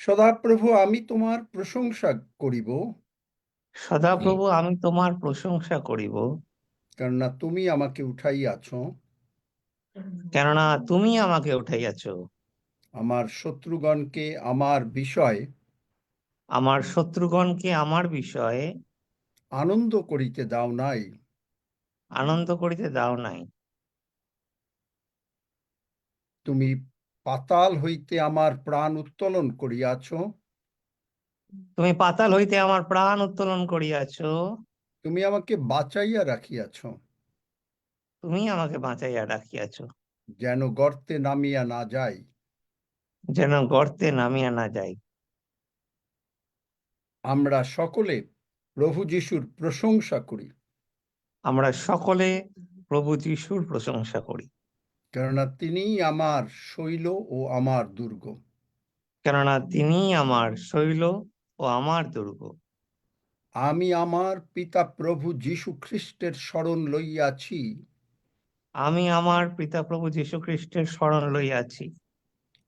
সদাপ্রভু, আমি তোমার প্রশংসা করিব, সদাপ্রভু, আমি তোমার প্রশংসা করিব, কেননা তুমি আমাকে উঠাইয়াছ, কেননা তুমি আমাকে উঠাইয়াছ। আমার শত্রুগণকে আমার বিষয়ে আমার শত্রুগণকে আমার বিষয়ে আনন্দ করিতে দাও নাই। আনন্দ করিতে দাও নাই। তুমি পাতাল হইতে আমার প্রাণ উত্তোলন করিয়াছ, তুমি পাতাল হইতে আমার প্রাণ উত্তোলন করিয়াছ। তুমি আমাকে বাঁচাইয়া রাখিয়াছ, তুমি আমাকে বাঁচাইয়া রাখিয়াছ, যেন গর্তে নামিয়া না যাই। যেন গর্তে নামিয়া না যাই। আমরা সকলে প্রভু যিশুর প্রশংসা করি, আমরা সকলে প্রভু যিশুর প্রশংসা করি, কেননা তিনিই আমার শৈল ও আমার দুর্গ। কেননা তিনি আমার শৈল ও আমার দুর্গ। আমি আমার পিতা প্রভু যীশু খ্রিস্টের শরণ লইয়াছি, আমি আমার পিতা প্রভু যীশু খ্রিস্টের শরণ লইয়াছি।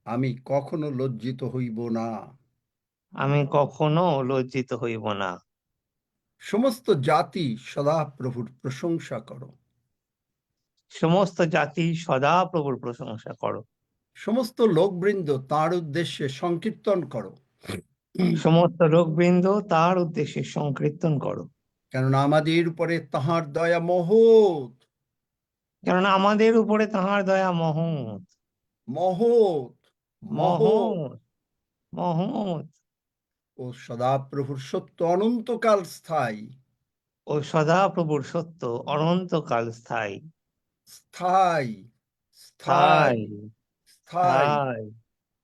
আমি কখনো লজ্জিত হইব না। আমি কখনো লজ্জিত হইব না। সমস্ত জাতি সদা প্রভুর প্রশংসা করো, সমস্ত জাতি সদা প্রভুর প্রশংসা করো। সমস্ত লোকবৃন্দ তাঁর উদ্দেশ্যে সংকীর্তন করো, সমস্ত লোকবৃন্দ তার উদ্দেশ্যে সংকীর্তন করো। কেননা আমাদের উপরে তাঁহার দয়া মহৎ, কেননা আমাদের উপরে তাহার দয়া মহৎ। মহৎ, মহৎ। মহৎ, মহৎ। ও সদা প্রভুর সত্য অনন্তকাল স্থায়ী, ও সদা প্রভুর সত্য অনন্তকাল স্থায়ী। স্থায়ী, স্থায়ী, স্থায়ী, স্থায়ী। স্থায়ী,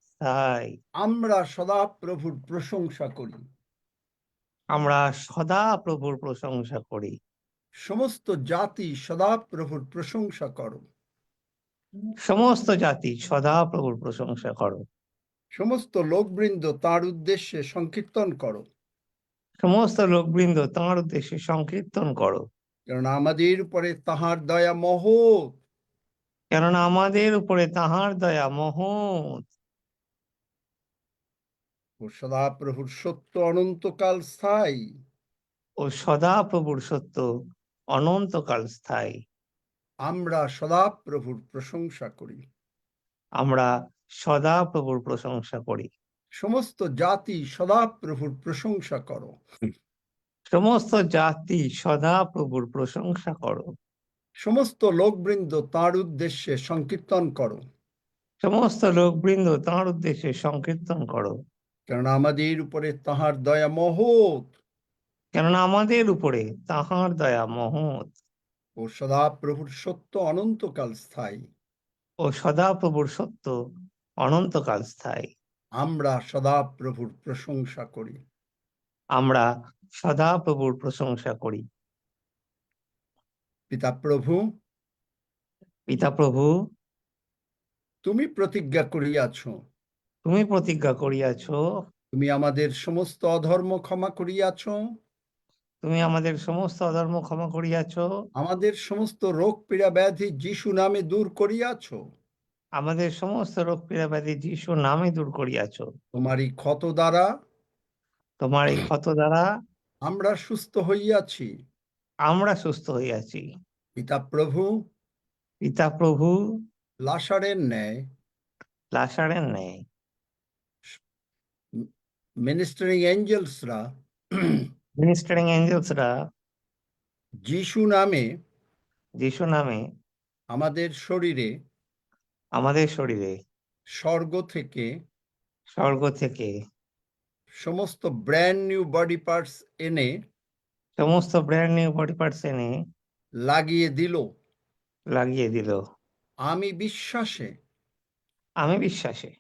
স্থায়ী। আমরা সদা প্রভুর প্রশংসা করি, আমরা সদা প্রভুর প্রশংসা করি। সমস্ত জাতি সদা প্রভুর প্রশংসা করো, সমস্ত জাতি সদা প্রভুর প্রশংসা করো। সমস্ত লোকবৃন্দ তার উদ্দেশ্যে সংকীর্তন করো, সমস্ত লোকবৃন্দ তাঁর উদ্দেশ্যে সংকীর্তন করো। কেননা আমাদের উপরে তাহার দয়া মহৎ, কেননা আমাদের উপরে তাহার দয়া মহৎ। ও সদা প্রভুর সত্য অনন্তকাল স্থায়ী। ও সদা প্রভুর সত্য অনন্তকাল স্থায়ী। আমরা সদা প্রভুর প্রশংসা করি, আমরা সদা প্রভুর প্রশংসা করি। সমস্ত জাতি সদা প্রভুর প্রশংসা করো, সমস্ত জাতি সদা প্রভুর প্রশংসা করো। সমস্ত লোকবৃন্দ তার উদ্দেশ্যে সংকীর্তন করো, সমস্ত লোকবৃন্দ তাঁর উদ্দেশ্যে সংকীর্তন করো। কেননা আমাদের উপরে তাহার দয়া মহৎ, কেননা আমাদের উপরে তাহার দয়া মহৎ। ও সদা প্রভুর সত্য অনন্তকাল স্থায়ী। ও সদা প্রভুর সত্য অনন্তকাল স্থায়ী। আমরা সদা প্রভুর প্রশংসা করি। আমরা সদা প্রভুর প্রশংসা করি। পিতা প্রভু, পিতা প্রভু, তুমি প্রতিজ্ঞা করিয়াছ, তুমি প্রতিজ্ঞা করিয়াছ, তুমি আমাদের সমস্ত অধর্ম ক্ষমা করিয়াছ, তুমি আমাদের সমস্ত অধর্ম ক্ষমা করিয়াছ, আমাদের সমস্ত রোগ পীড়া ব্যাধি যিশু নামে দূর করিয়াছ। আমাদের সমস্ত রোগ পীড়া ব্যাধি যিশু নামে দূর করিয়াছ। তোমারই ক্ষত দ্বারা তোমার এই ক্ষত দ্বারা আমরা সুস্থ হইয়াছি। আমরা সুস্থ হইয়াছি। পিতা প্রভু, পিতা প্রভু, লাসারের ন্যায় লাসারের ন্যায় মিনিস্টারিং এঞ্জেলসরা মিনিস্টারিং এঞ্জেলসরা যিশু নামে যিশু নামে আমাদের শরীরে আমাদের শরীরে স্বর্গ থেকে স্বর্গ থেকে সমস্ত ব্র্যান্ড নিউ বডি পার্টস এনে সমস্ত ব্র্যান্ড নিউ বডি পার্টস এনে লাগিয়ে দিল। লাগিয়ে দিল। আমি বিশ্বাসে আমি বিশ্বাসে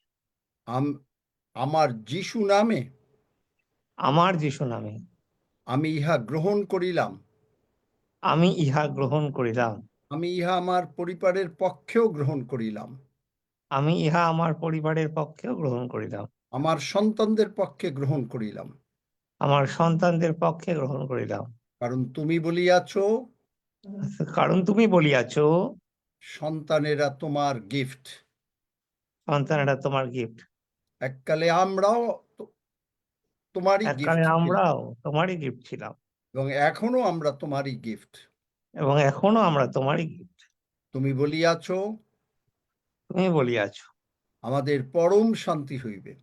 আমার যিশু নামে আমার যিশু নামে আমি ইহা গ্রহণ করিলাম। আমি ইহা গ্রহণ করিলাম। আমি ইহা আমার পরিবারের পক্ষেও গ্রহণ করিলাম, আমি ইহা আমার পরিবারের পক্ষেও গ্রহণ করিলাম। আমার সন্তানদের পক্ষে গ্রহণ করিলাম। আমার সন্তানদের পক্ষে গ্রহণ করিলাম। কারণ তুমি বলিয়াছ, কারণ তুমি বলিয়াছ, সন্তানেরা তোমার গিফট। সন্তানেরা তোমার গিফট। এককালে আমরাও তোমারই এককালে গিফট ছিলাম আমরাও তোমারই গিফট ছিলাম এবং এখনো আমরা তোমারই গিফট। এবং এখনো আমরা তোমারই গিফট। তুমি বলিয়াছ, তুমি বলিয়াছ, আমাদের পরম শান্তি হইবে।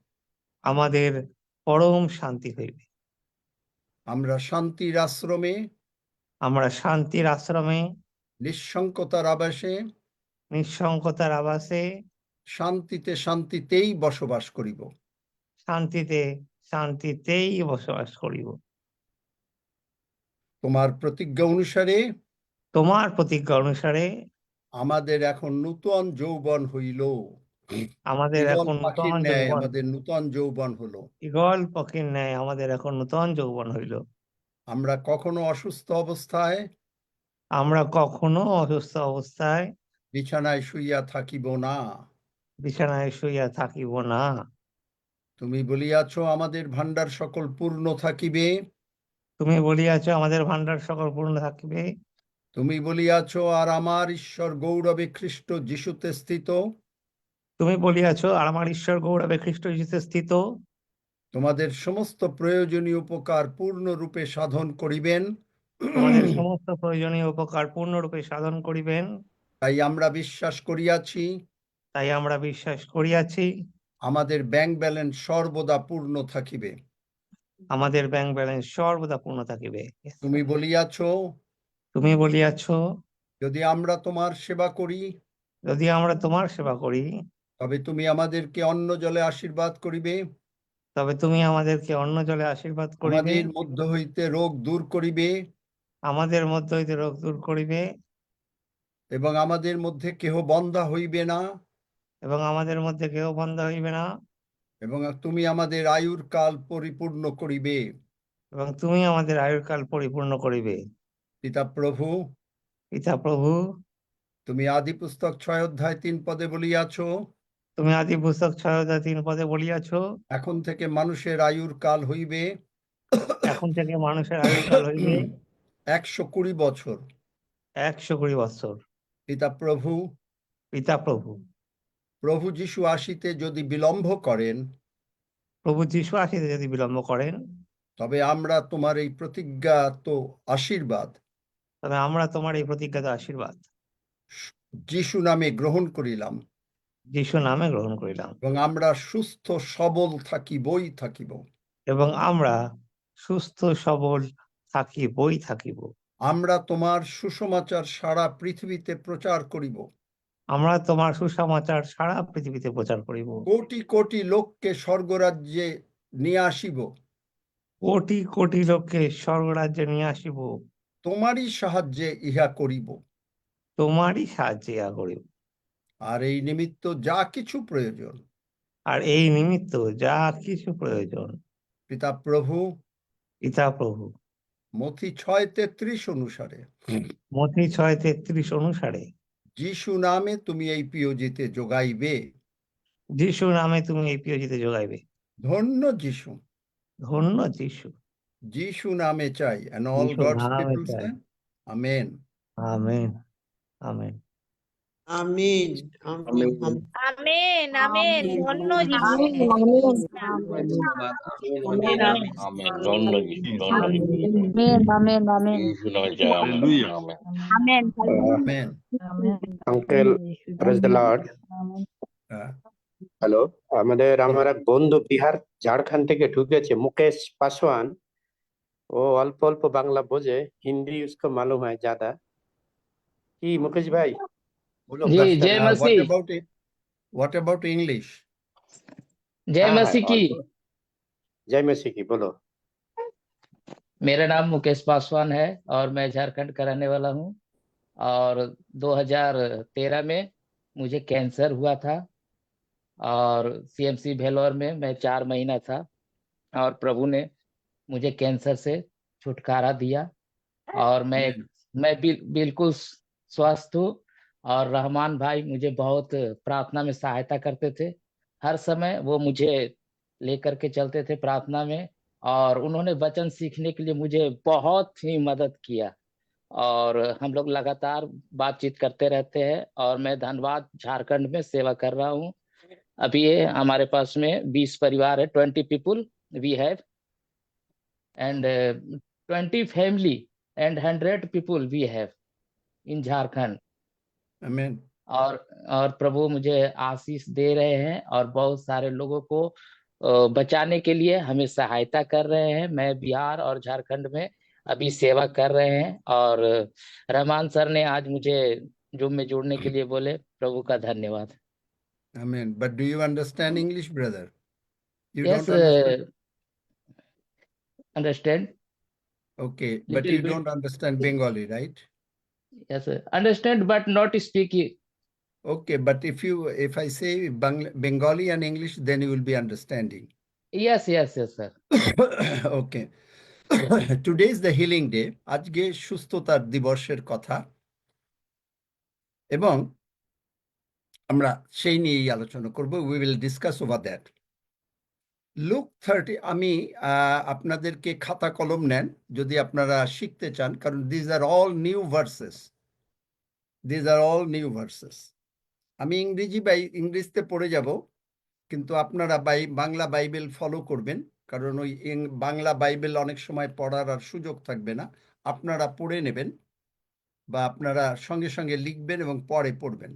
আমাদের পরম শান্তি হইবে। আমরা শান্তির আশ্রমে, আমরা শান্তির আশ্রমে, নিঃসঙ্কতার আবাসে, নিঃসঙ্কতার আবাসে, শান্তিতে শান্তিতেই বসবাস করিব। শান্তিতে শান্তিতেই বসবাস করিব। তোমার প্রতিজ্ঞা অনুসারে তোমার প্রতিজ্ঞা অনুসারে আমাদের এখন নূতন যৌবন হইল। আমাদের ঈগল এখন পাখির নূতন ন্যায় যৌবন, আমাদের নূতন যৌবন হলো। ঈগল পাখির ন্যায় আমাদের এখন নূতন যৌবন হইল। আমরা কখনো অসুস্থ অবস্থায় আমরা কখনো অসুস্থ অবস্থায় বিছানায় শুইয়া থাকিব না। বিছানায় শুইয়া থাকিব না। তুমি বলিয়াছ, আমাদের ভাণ্ডার সকল পূর্ণ থাকিবে। তুমি বলিয়াছ, আমাদের ভাণ্ডার সকল পূর্ণ থাকিবে। তুমি বলিয়াছ, আর আমার ঈশ্বর গৌরবে খ্রিস্ট যিশুতে স্থিত। তুমি বলিয়াছ, আর আমার ঈশ্বর গৌরবে খ্রিস্ট যিশুতে স্থিত। তোমাদের সমস্ত প্রয়োজনীয় উপকার পূর্ণরূপে সাধন করিবেন। তোমাদের সমস্ত প্রয়োজনীয় উপকার পূর্ণরূপে সাধন করিবেন। তাই আমরা বিশ্বাস করিয়াছি, তাই আমরা বিশ্বাস করিয়াছি, আমাদের ব্যাংক ব্যালেন্স সর্বদা পূর্ণ থাকিবে। আমাদের ব্যাংক ব্যালেন্স সর্বদা পূর্ণ থাকিবে। তুমি বলিয়াছ, তুমি বলিয়াছ, যদি আমরা তোমার সেবা করি, যদি আমরা তোমার সেবা করি, তবে তুমি আমাদেরকে অন্ন জলে আশীর্বাদ করিবে, তবে তুমি আমাদেরকে অন্ন জলে আশীর্বাদ করিবে, আমাদের মধ্য হইতে রোগ দূর করিবে, আমাদের মধ্য হইতে রোগ দূর করিবে, এবং আমাদের মধ্যে কেহ বন্ধা হইবে না, এবং আমাদের মধ্যে কেউ বন্ধ হইবে না, এবং তুমি আমাদের আয়ুর কাল পরিপূর্ণ করিবে। এবং তুমি আমাদের আয়ুর্কাল পরিপূর্ণ করিবে। পিতা প্রভু, পিতা প্রভু, তুমি আদি পুস্তক 6 অধ্যায় 3 পদে বলিয়াছ, তুমি আদি পুস্তক 6 অধ্যায় 3 পদে বলিয়াছ, এখন থেকে মানুষের আয়ুর কাল হইবে এখন থেকে মানুষের আয়ুর্কাল হইবে 120 বছর। 120 বৎসর। পিতা প্রভু, পিতা প্রভু, প্রভু যিশু আসিতে যদি বিলম্ব করেন, প্রভু যীশু আসিতে যদি বিলম্ব করেন, তবে আমরা তোমার এই প্রতিজ্ঞাত আশীর্বাদ তবে আমরা তোমার এই প্রতিজ্ঞাত আশীর্বাদ যিশু নামে গ্রহণ করিলাম, যীশু নামে গ্রহণ করিলাম, এবং আমরা সুস্থ সবল থাকিবই থাকিব। এবং আমরা সুস্থ সবল থাকিবই থাকিব। আমরা তোমার সুসমাচার সারা পৃথিবীতে প্রচার করিব, আমরা তোমার সুসমাচার সারা পৃথিবীতে প্রচার করিব। কোটি কোটি লোককে স্বর্গরাজ্যে নিয়ে আসিব, কোটি কোটি লোককে স্বর্গরাজ্যে নিয়ে আসিব। তোমারই সাহায্যে ইহা করিব। তোমারই সাহায্যে ইহা করিব। আর এই নিমিত্ত যা কিছু প্রয়োজন, আর এই নিমিত্ত যা কিছু প্রয়োজন, পিতা প্রভু, পিতা প্রভু, মথি 6:33 অনুসারে, মথি 6:33 অনুসারে যিশু নামে তুমি এই পিওজিতে যোগাইবে। যীশু নামে তুমি এই পিওজিতে যোগাইবে। ধন্য যিশু, ধন্য যীশু। যিশু নামে চাই, and all যীশু God's নামে people চাই। say, Amen. Amen, amen. আমিন আমিন আমেন আমেন ধন্য যিশু আমেন আমেন ধন্য যিশু ধন্য যিশু আমেন আমেন আমেন যিশু নামে জয় amen amen amen Amen. Uncle praise the lord. হ্যাঁ, হ্যালো, আমার এক বন্ধু বিহার ঝাড়খণ্ড থেকে ঢুকেছে, মুকেশ পাসওয়ান। ও অল্প অল্প বাংলা বোঝে, হিন্দি उसको मालूम है ज्यादा। কি মুকেশ ভাই বলো। जी pastor, जय what Masih. about it? What about English? जय हाँ, मसीह की। অল্প- जय मसीह की बोलो। मेरा नाम मुकेश पासवान है और मैं झारखंड का रहने वाला हूँ। और 2013 में मुझे कैंसर हुआ था और सीएमसी भेलोर में मैं 4 महीना था और प्रभु ने मुझे कैंसर से छुटकारा दिया और मैं बिल्कुल स्वस्थ हूँ। और रहमान भाई मुझे बहुत प्रार्थना में सहायता करते थे। हर समय वो मुझे लेकर के चलते थे प्रार्थना में और उन्होंने वचन सीखने के लिए मुझे बहुत ही मदद किया और हम लोग लगातार बातचीत करते रहते हैं। और मैं धनबाद झारखंड में सेवा कर रहा हूँ। अभी ये हमारे पास में 20 परिवार है, 20 people we have. and 20 family and 100 people we have in Jharkhand. Amen. और प्रभु मुझे आशीष दे रहे हैं और बहुत सारे लोगों को बचाने के लिए हमें सहायता कर रहे हैं। मैं बिहार और झारखंड में अभी सेवा कर रहे हैं और रहमान सर ने आज मुझे जूम में जुड़ने के लिए बोले। प्रभु का धन्यवाद। Amen. But do you understand English, brother? You Yes, don't understand? understand. Okay, but Little you bit. don't understand Bengali, right? Yes, sir. Understand but not speaking. Okay, but if I say Bengali and English, then you will be understanding. Yes, yes, yes, sir. Okay. Today is the healing day. আজকে সুস্থতার দিবসের কথা এবং আমরা সেই নিয়েই আলোচনা করব। We will discuss over that. Luke 30, আমি আপনাদেরকে খাতা কলম নেন যদি আপনারা শিখতে চান, কারণ these are all new verses. These are all new verses. আমি ইংরেজিতে পড়ে যাব, কিন্তু আপনারা বাংলা বাইবেল ফলো করবেন, কারণ ওই বাংলা বাইবেল অনেক সময় পড়ার আর সুযোগ থাকবে না। আপনারা পড়ে নেবেন বা আপনারা সঙ্গে সঙ্গে লিখবেন এবং পরে পড়বেন।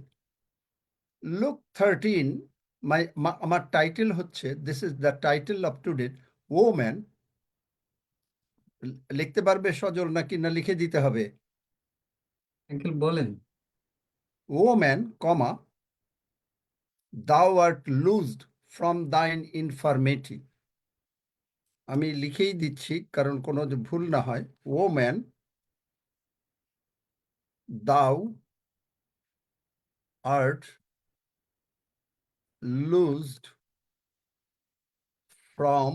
লুক 13, আমার টাইটেল হচ্ছে, this is the title of today, woman. লিখতে পারবে সজল নাকি না লিখে দিতে হবে? আঙ্কেল বলেন। Woman, comma, thou art loosed from thine infirmity. আমি লিখেই দিচ্ছি কারণ কোনো ভুল না হয়। Woman, thou art loosed from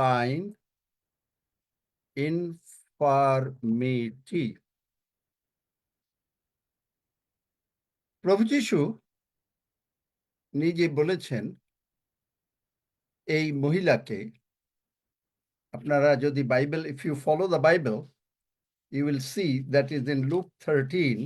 thine infirmity. প্রভু যীশু নিজে বলেছেন এই মহিলাকে, আপনারা যদি Bible, if you follow the Bible, you will see that is in Luke 13.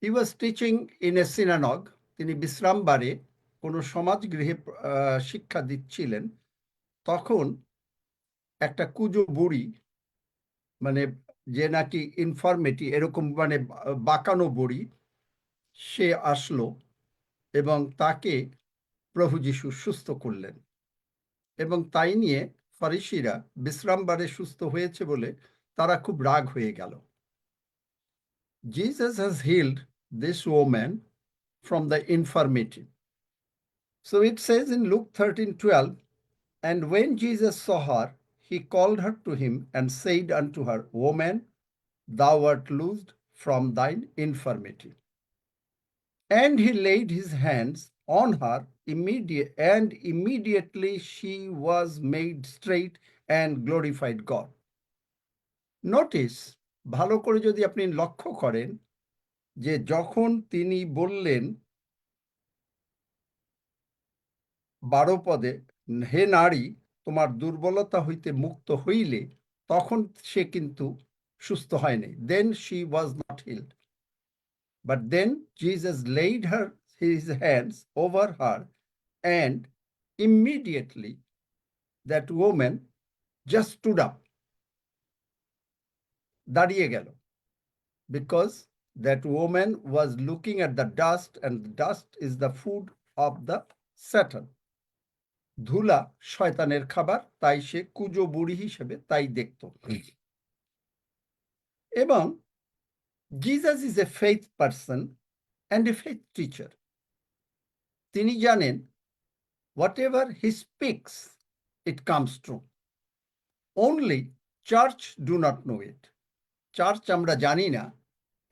He was teaching in a synagogue. তিনি বিশ্রামবারে কোনো সমাজগৃহে শিক্ষা দিচ্ছিলেন। তখন একটা কুজো বুড়ি, মানে যে নাকি ইনফরমেটি, এরকম মানে বাঁকানো বুড়ি, সে আসলো এবং তাকে প্রভু যীশু সুস্থ করলেন। এবং তাই নিয়ে ফরিসিরা বিশ্রামবারে সুস্থ হয়েছে বলে তারা খুব রাগ হয়ে গেল। Jesus has healed this woman from the infirmity. So it says in Luke 13:12, and when Jesus saw her, he called her to him and said unto her, Woman, thou art loosed from thine infirmity. And he laid his hands on her, and immediately she was made straight and glorified God. Notice, ভালো করে যদি আপনি লক্ষ্য করেন, যে যখন তিনি বললেন 12 পদে, হে নারী, তোমার দুর্বলতা হইতে মুক্ত হইলে, তখন সে কিন্তু সুস্থ হয়নি। Then she was not healed. But then Jesus laid his hands over her, and immediately that woman just stood up, দাঁড়িয়ে গেল, because that woman was looking at the dust, and the dust is the food of the Satan. ধুলা শয়তানের খাবার, তাই সে কুজো বুড়ি হিসেবে তাই দেখত। এবং Jesus is a faith person and a faith teacher. তিনি জানেন whatever he speaks, it comes true. Only church do not know it. Church আমরা জানি না,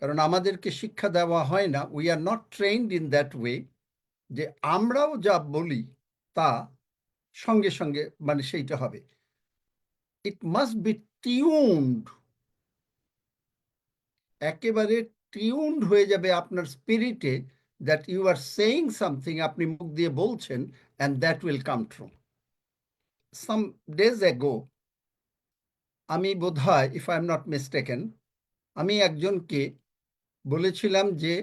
কারণ আমাদেরকে শিক্ষা দেওয়া হয় না। We are not trained in that way, যে আমরাও যা বলি তা সঙ্গে সঙ্গে মানে সেইটা হবে। It must be tuned, একেবারে টিউনড হয়ে যাবে আপনার স্পিরিটে, that you are saying something, আপনি মুখ দিয়ে বলছেন, and that will come true. Some days ago, আমি বোধহয়, if I am not mistaken, আমি একজনকে বলেছিলাম যে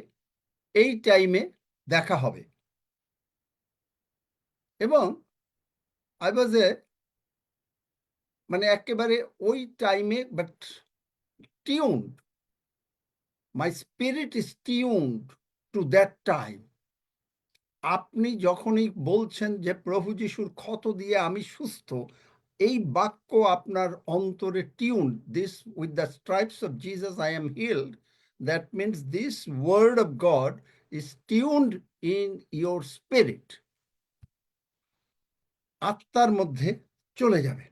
এই টাইমে দেখা হবে, এবং আই ওয়াজ মানে একেবারে ওই টাইমে, but tuned, my spirit is tuned to that time. আপনি যখনই বলছেন যে প্রভু যিশুর ক্ষত দিয়ে আমি সুস্থ, এই বাক্য আপনার অন্তরে tuned, this with the stripes of Jesus I am healed, that means this word of God is tuned in your spirit, আত্মার মধ্যে চলে যাবে।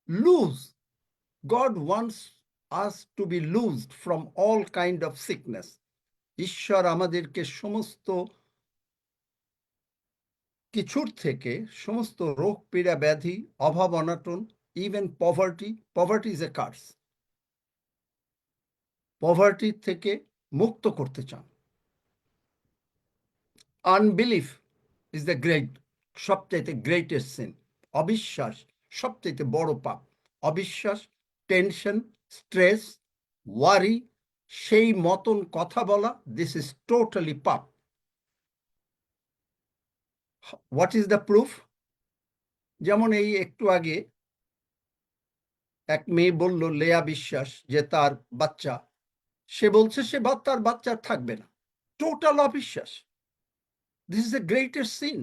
Loose, God wants us to be loosed from all kind of sickness. ঈশ্বর আমাদেরকে সমস্ত কিছুর থেকে, সমস্ত রোগ পীড়া ব্যাধি, অভাব অনটন, even poverty is a curse, poverty থেকে মুক্ত করতে চান। আনবিলিফ ইজ দ্য সবচাইতে গ্রেটেস্ট সিন। অবিশ্বাস সবচাইতে বড় পাপ। অবিশ্বাস, টেনশন, স্ট্রেস, ওয়ারি, সেই মতন কথা বলা, দিস ইজ টোটালি পাপ। What is the proof? যেমন এই একটু আগে এক মেয়ে বলল, লেয়া বিশ্বাস, যে তার বাচ্চা, সে বলছে সে তার বাচ্চা থাকবে না। টোটাল অবিশ্বাস। This is the greatest sin.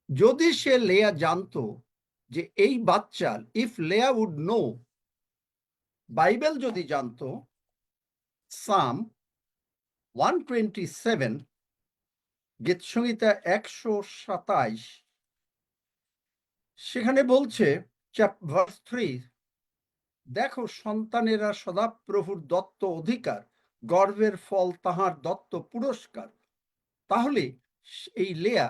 যদি সে লেয়া জানতো যে এই বাচ্চা, ইফ লেয়া উড নো, বাইবেল যদি জানতো, সাম 127, গীতসংহিতা 127, সেখানে বলছে ভার্স 3, দেখো সন্তানেরা সদাপ্রভুর দত্ত অধিকার, গর্বের ফল তাহার দত্ত পুরস্কার। তাহলে এই লেয়া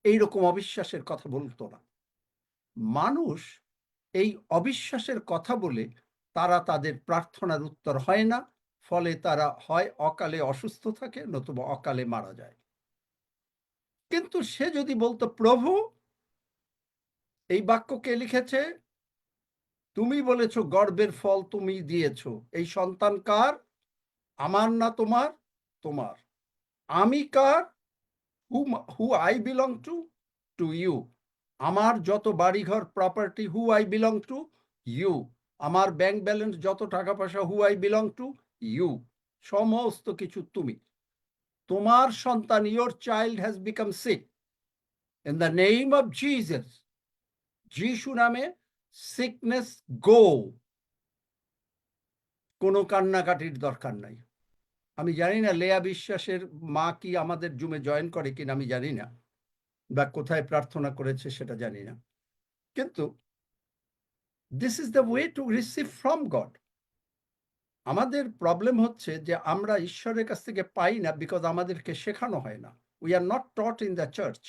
এইরকম অবিশ্বাসের কথা বলতো না। মানুষ এই অবিশ্বাসের কথা বলে তারা তাদের প্রার্থনার উত্তর হয় না, ফলে তারা হয় অকালে অসুস্থ থাকে, নতুবা অকালে মারা যায়। কিন্তু সে যদি বলতো, প্রভু এই বাক্য কে লিখেছে? তুমি বলেছো গর্বের ফল তুমি দিয়েছো, এই সন্তান কার? আমার না তোমার? তোমার। আমি কার? Who I belong to you. আমার যত বাড়িঘর property, who I belong to you. আমার ব্যাংক ব্যালেন্স, যত টাকা পয়সা, who I belong to you. সমস্ত কিছু তুমি। তোমার সন্তান, your child has become sick, in the name of Jesus, যিশু নামে সিকনেস গো। কোনো কান্নাকাটির দরকার নাই। আমি জানি না লেয়া বিশ্বাসের মা কি আমাদের জুমে জয়েন করে কিনা, আমি জানি না, বা কোথায় প্রার্থনা করেছে সেটা জানি না, কিন্তু this is the way to receive from god. আমাদের প্রবলেম হচ্ছে যে আমরা ঈশ্বরের কাছ থেকে পাই না, বিকজ আমাদেরকে শেখানো হয় না। We are not taught in the church.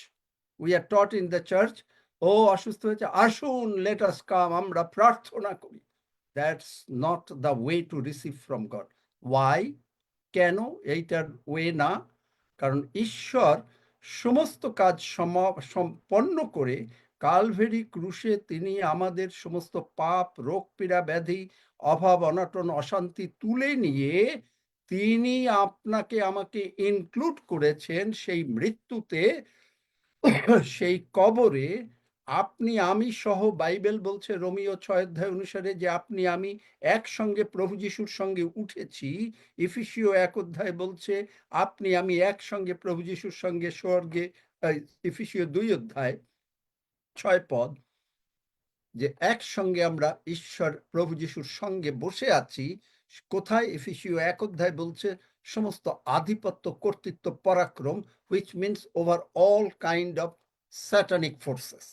We are taught in the church, ও অসুস্থ হয়েছে, আসুন লেট আস কাম, আমরা প্রার্থনা করি। That's not the way to receive from God. Why? কেন এইটার ওয়ে না? কারণ ঈশ্বর সমস্ত কাজ সম্পন্ন করে কালভেরি ক্রুশে তিনি আমাদের সমস্ত পাপ, রোগ পীড়া ব্যাধি, অভাব অনটন অশান্তি তুলে নিয়ে তিনি আপনাকে আমাকে ইনক্লুড করেছেন সেই মৃত্যুতে, সেই কবরে। আপনি আমি সহ, বাইবেল বলছে রোমিও 6 অধ্যায় অনুসারে যে আপনি আমি একসঙ্গে প্রভু যিশুর সঙ্গে উঠেছি। ইফিসীয় 1 অধ্যায় বলছে আপনি আমি একসঙ্গে প্রভু যিশুর সঙ্গে স্বর্গে, ইফিসীয় 2 অধ্যায় 6 পদ, যে একসঙ্গে আমরা ঈশ্বর প্রভু যিশুর সঙ্গে বসে আছি। কোথায়? ইফিসীয় 1 অধ্যায় বলছে সমস্ত আধিপত্য, কর্তৃত্ব, পরাক্রম, which means over all kind of satanic forces.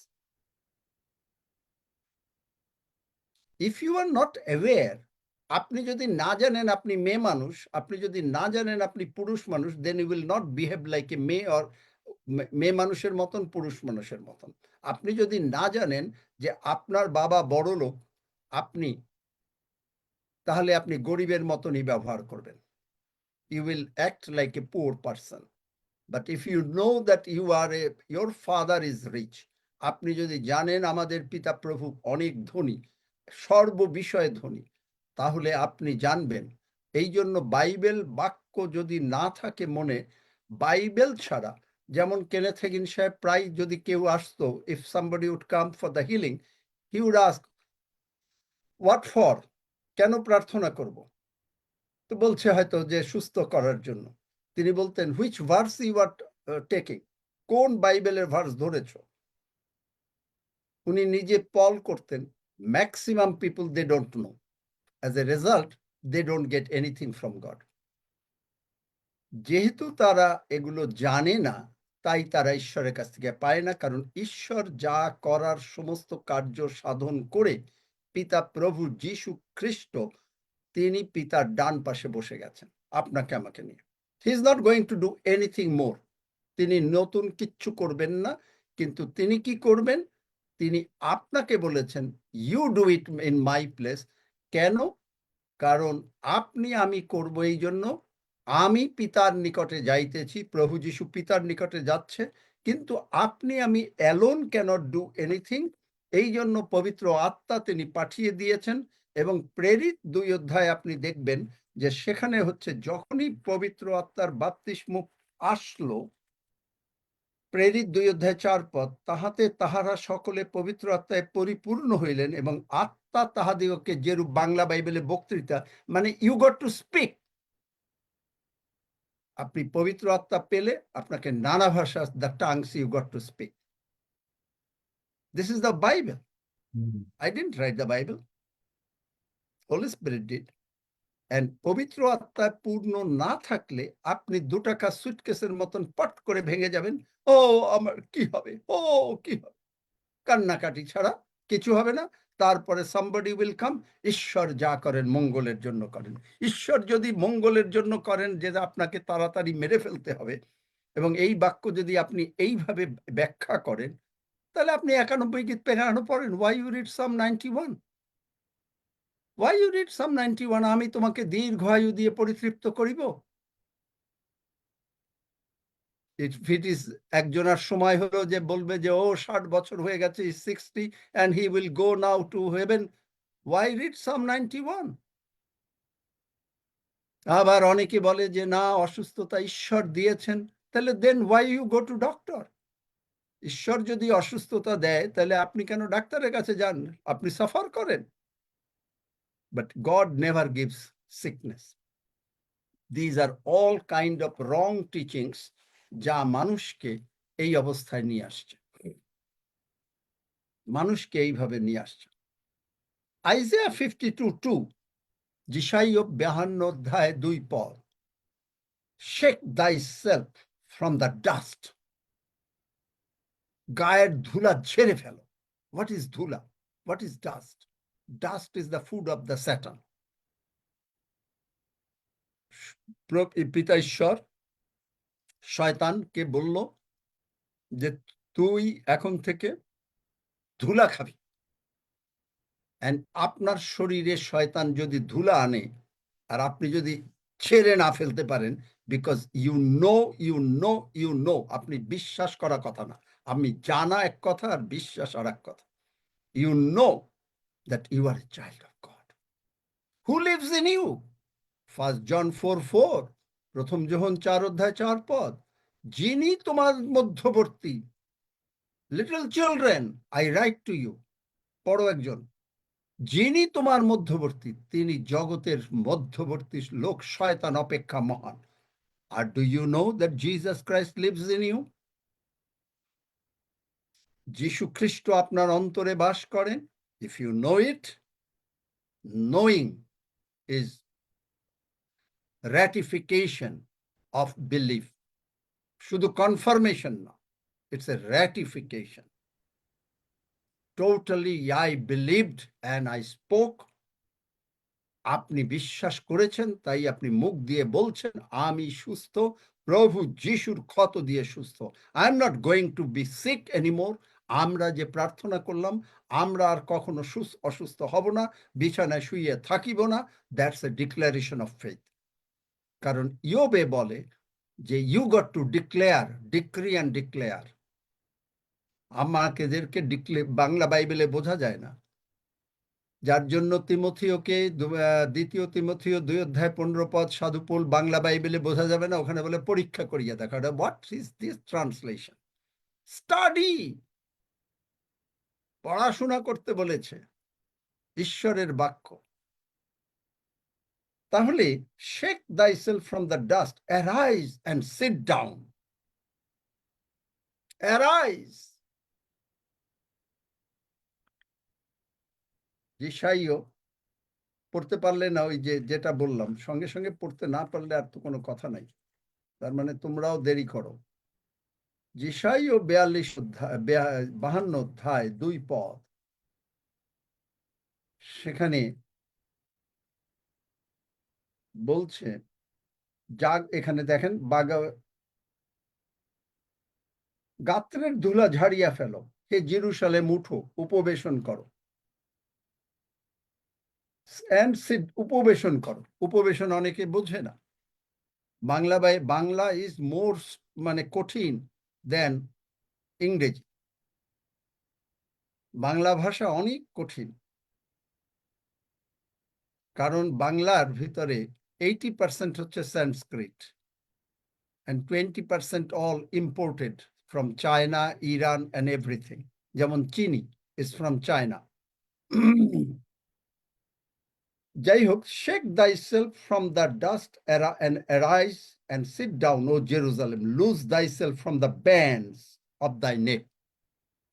If you are not aware, আপনি যদি না জানেন আপনি মেয়ে মানুষ, আপনি যদি না জানেন আপনি পুরুষ মানুষ, then you will not behave like a মেয়ে, or মেয়ে মানুষের মতন, পুরুষ মানুষের মতন। আপনি যদি না জানেন যে আপনার বাবা বড় লোক, আপনি তাহলে আপনি গরিবের মতনই ব্যবহার করবেন। You will act like a poor person. But if you know that your father is rich, আপনি যদি জানেন আমাদের পিতা প্রভু অনেক ধনী, সর্ববিষয়ে ধনী, তাহলে আপনি জানবেন। এই জন্য বাইবেল বাক্য যদি না থাকে মনে, বাইবেল ছাড়া, যেমন কেনেথ হেগিন সাহেব প্রায় যদি কেউ আসতো, if somebody would come for the healing, he would ask, what for, কেন প্রার্থনা করব? তো বলছে হয়তো যে সুস্থ করার জন্য। তিনি বলতেন, which verse you are taking, কোন বাইবেলের ভার্স ধরেছ? উনি নিজে পল করতেন, maximum people they don't know, as a result they don't get anything from God. যেহেতু তারা এগুলো জানে না, তাই তারা ঈশ্বরের কাছ থেকে পায় না, কারণ ঈশ্বর যা করার সমস্ত কার্য সাধন করে পিতা প্রভু যীশু খ্রিস্ট, তিনি পিতার ডান পাশে বসে গেছেন আপনাকে আমাকে নিয়ে। He is not going to do anything মোর। তিনি নতুন কিচ্ছু করবেন না, কিন্তু তিনি কি করবেন? তিনি আপনাকে বলেছেন, you do it in my place. কেন? কারণ আপনি আমি করব এই জন্য, আমি পিতার নিকটে যাইতেছি, প্রভু যীশু পিতার নিকটে যাচ্ছে, কিন্তু আপনি আমি অ্যালোন ক্যানট ডু এনিথিং। এই জন্য পবিত্র আত্মা তিনি পাঠিয়ে দিয়েছেন। এবং প্রেরিত 2 অধ্যায় আপনি দেখবেন যে সেখানে হচ্ছে যখনই পবিত্র আত্মার বাপ্তিস্ম আসলো, প্রেরিত 2 অধ্যায় 4 পদ, তাহাতে তাহারা সকলে পবিত্র আত্মায় পরিপূর্ণ হইলেন এবং আত্মা তাহাদিগকে যেরূপ, বাংলা বাইবেলে বক্তৃতা, মানে ইউ গট টু স্পিক। আপনি পবিত্র আত্মা পেলে আপনাকে নানা ভাষা, the tongues you got to speak. This is the Bible. I didn't write the Bible, holy spirit did. And পবিত্র আত্মায় পূর্ণ না থাকলে আপনি 2 টাকা সুটকেসের মতন পট করে ভেঙে যাবেন। ও আমার কি হবে, ও কি হবে, কান্নাকাটি ছাড়া কিছু হবে না। তারপরে somebody will come, ঈশ্বর যা করেন মঙ্গলের জন্য করেন। ঈশ্বর যদি মঙ্গলের জন্য করেন, যে আপনাকে তাড়াতাড়ি মেরে ফেলতে হবে, এবং এই বাক্য যদি আপনি এইভাবে ব্যাখ্যা করেন, তাহলে আপনি 91 গীত কেন পড়েন? why you read Psalm 91? why you read Psalm 91? আমি তোমাকে দীর্ঘায়ু দিয়ে পরিতৃপ্ত করিব। If it is একজনের সময় হলো যে বলবে যে ও 60 বছর হয়ে গেছে, 60 and he will go now to heaven, why read Psalm 91? আবার অনেকে বলে যে না, অসুস্থতা ঈশ্বর দিয়েছেন, তাহলে then why you go to doctor? ঈশ্বর যদি অসুস্থতা দেয়, তাহলে আপনি কেন ডাক্তারের কাছে যান? আপনি সাফার করেন। But God never gives sickness. These are all kind of wrong teachings, যা মানুষকে এই অবস্থায় নিয়ে আসছে, মানুষকে এইভাবে নিয়ে আসছে। আইজায়া 52:2, যিশাইয় 52 অধ্যায় 2 পদ, shake thyself from the dust, গায়ের ধুলা ঝেড়ে ফেলো। What is ধুলা? What is dust? Dust is the food of the Satan. পিতা ঈশ্বর শয়তানকে বলল যে তুই এখন থেকে ধুলা খাবি। এন্ড আপনার শরীরে শয়তান যদি ধুলা আনে, আর আপনি যদি ছেড়ে না ফেলতে পারেন, বিকজ ইউ নো, আপনি বিশ্বাস করা কথা না, আমি জানা এক কথা আর বিশ্বাস আর এক কথা। You know that you are a child of God who lives in you. 1 John 4:4, প্রথম যোহন 4 অধ্যায় 4 পদ, যিনি তোমার মধ্যবর্তী, little children I write to you, পড়ো একজন, যিনি তোমার মধ্যবর্তী, তিনি জগতের মধ্যবর্তী লোক শয়তান অপেক্ষা মহান। আর do you know that Jesus Christ lives in you? যীশু খ্রিস্ট আপনার অন্তরে বাস করেন। If you know it, knowing is ratification of belief. শুধু কনফার্মেশন না, it's a ratification. Totally I believed and I spoke. আপনি বিশ্বাস করেছেন, তাই আপনি মুখ দিয়ে বলছেন আমি সুস্থ, প্রভু যিশুর ক্ষত দিয়ে সুস্থ। I am not going to be sick anymore. আমরা যে প্রার্থনা করলাম, আমরা আর কখনো অসুস্থ হব না, বিছানায় শুয়ে থাকিব না। That's a declaration of faith. কারণ ইয়োবে বলে যে you got to declare, decree and declare. আমাদেরকে বাংলা বাইবেলে বোঝা যায় না, যার জন্য তিমথিওকে দ্বিতীয় তিমথিও 2:15 সাধু পৌল বাংলা বাইবেলে বোঝা যাবে না, ওখানে বলে পরীক্ষা করিয়া দেখা। What is this translation? Study, পড়াশোনা করতে বলেছে ঈশ্বরের বাক্য। তাহলে shake thyself from the dust, arise and sit down. Arise. যিশাইও পড়তে পারলে না, ওই যেটা বললাম, সঙ্গে সঙ্গে পড়তে না পারলে আর তো কোনো কথা নাই, তার মানে তোমরাও দেরি করো। যিশাইও 52 অধ্যায় 2 পদ, সেখানে বলছে, এখানে দেখেন, গাত্রের ধুলা ঝাড়িয়া ফেলো, হে জেরুজালেম উঠো, উপবেশন করো। and sit, উপবেশন করো। উপবেশন অনেকে বোঝে না। বাংলা ইজ মোর মানে কঠিন দেন ইংরেজি। বাংলা ভাষা অনেক কঠিন, কারণ বাংলার ভিতরে 80% হচ্ছে সংস্কৃত and 20% all imported from China, Iran and everything. যেমন চিনি is from China. যাই হোক, shake thyself from the dust and arise and sit down, O Jerusalem, loose thyself from the bands of thy neck.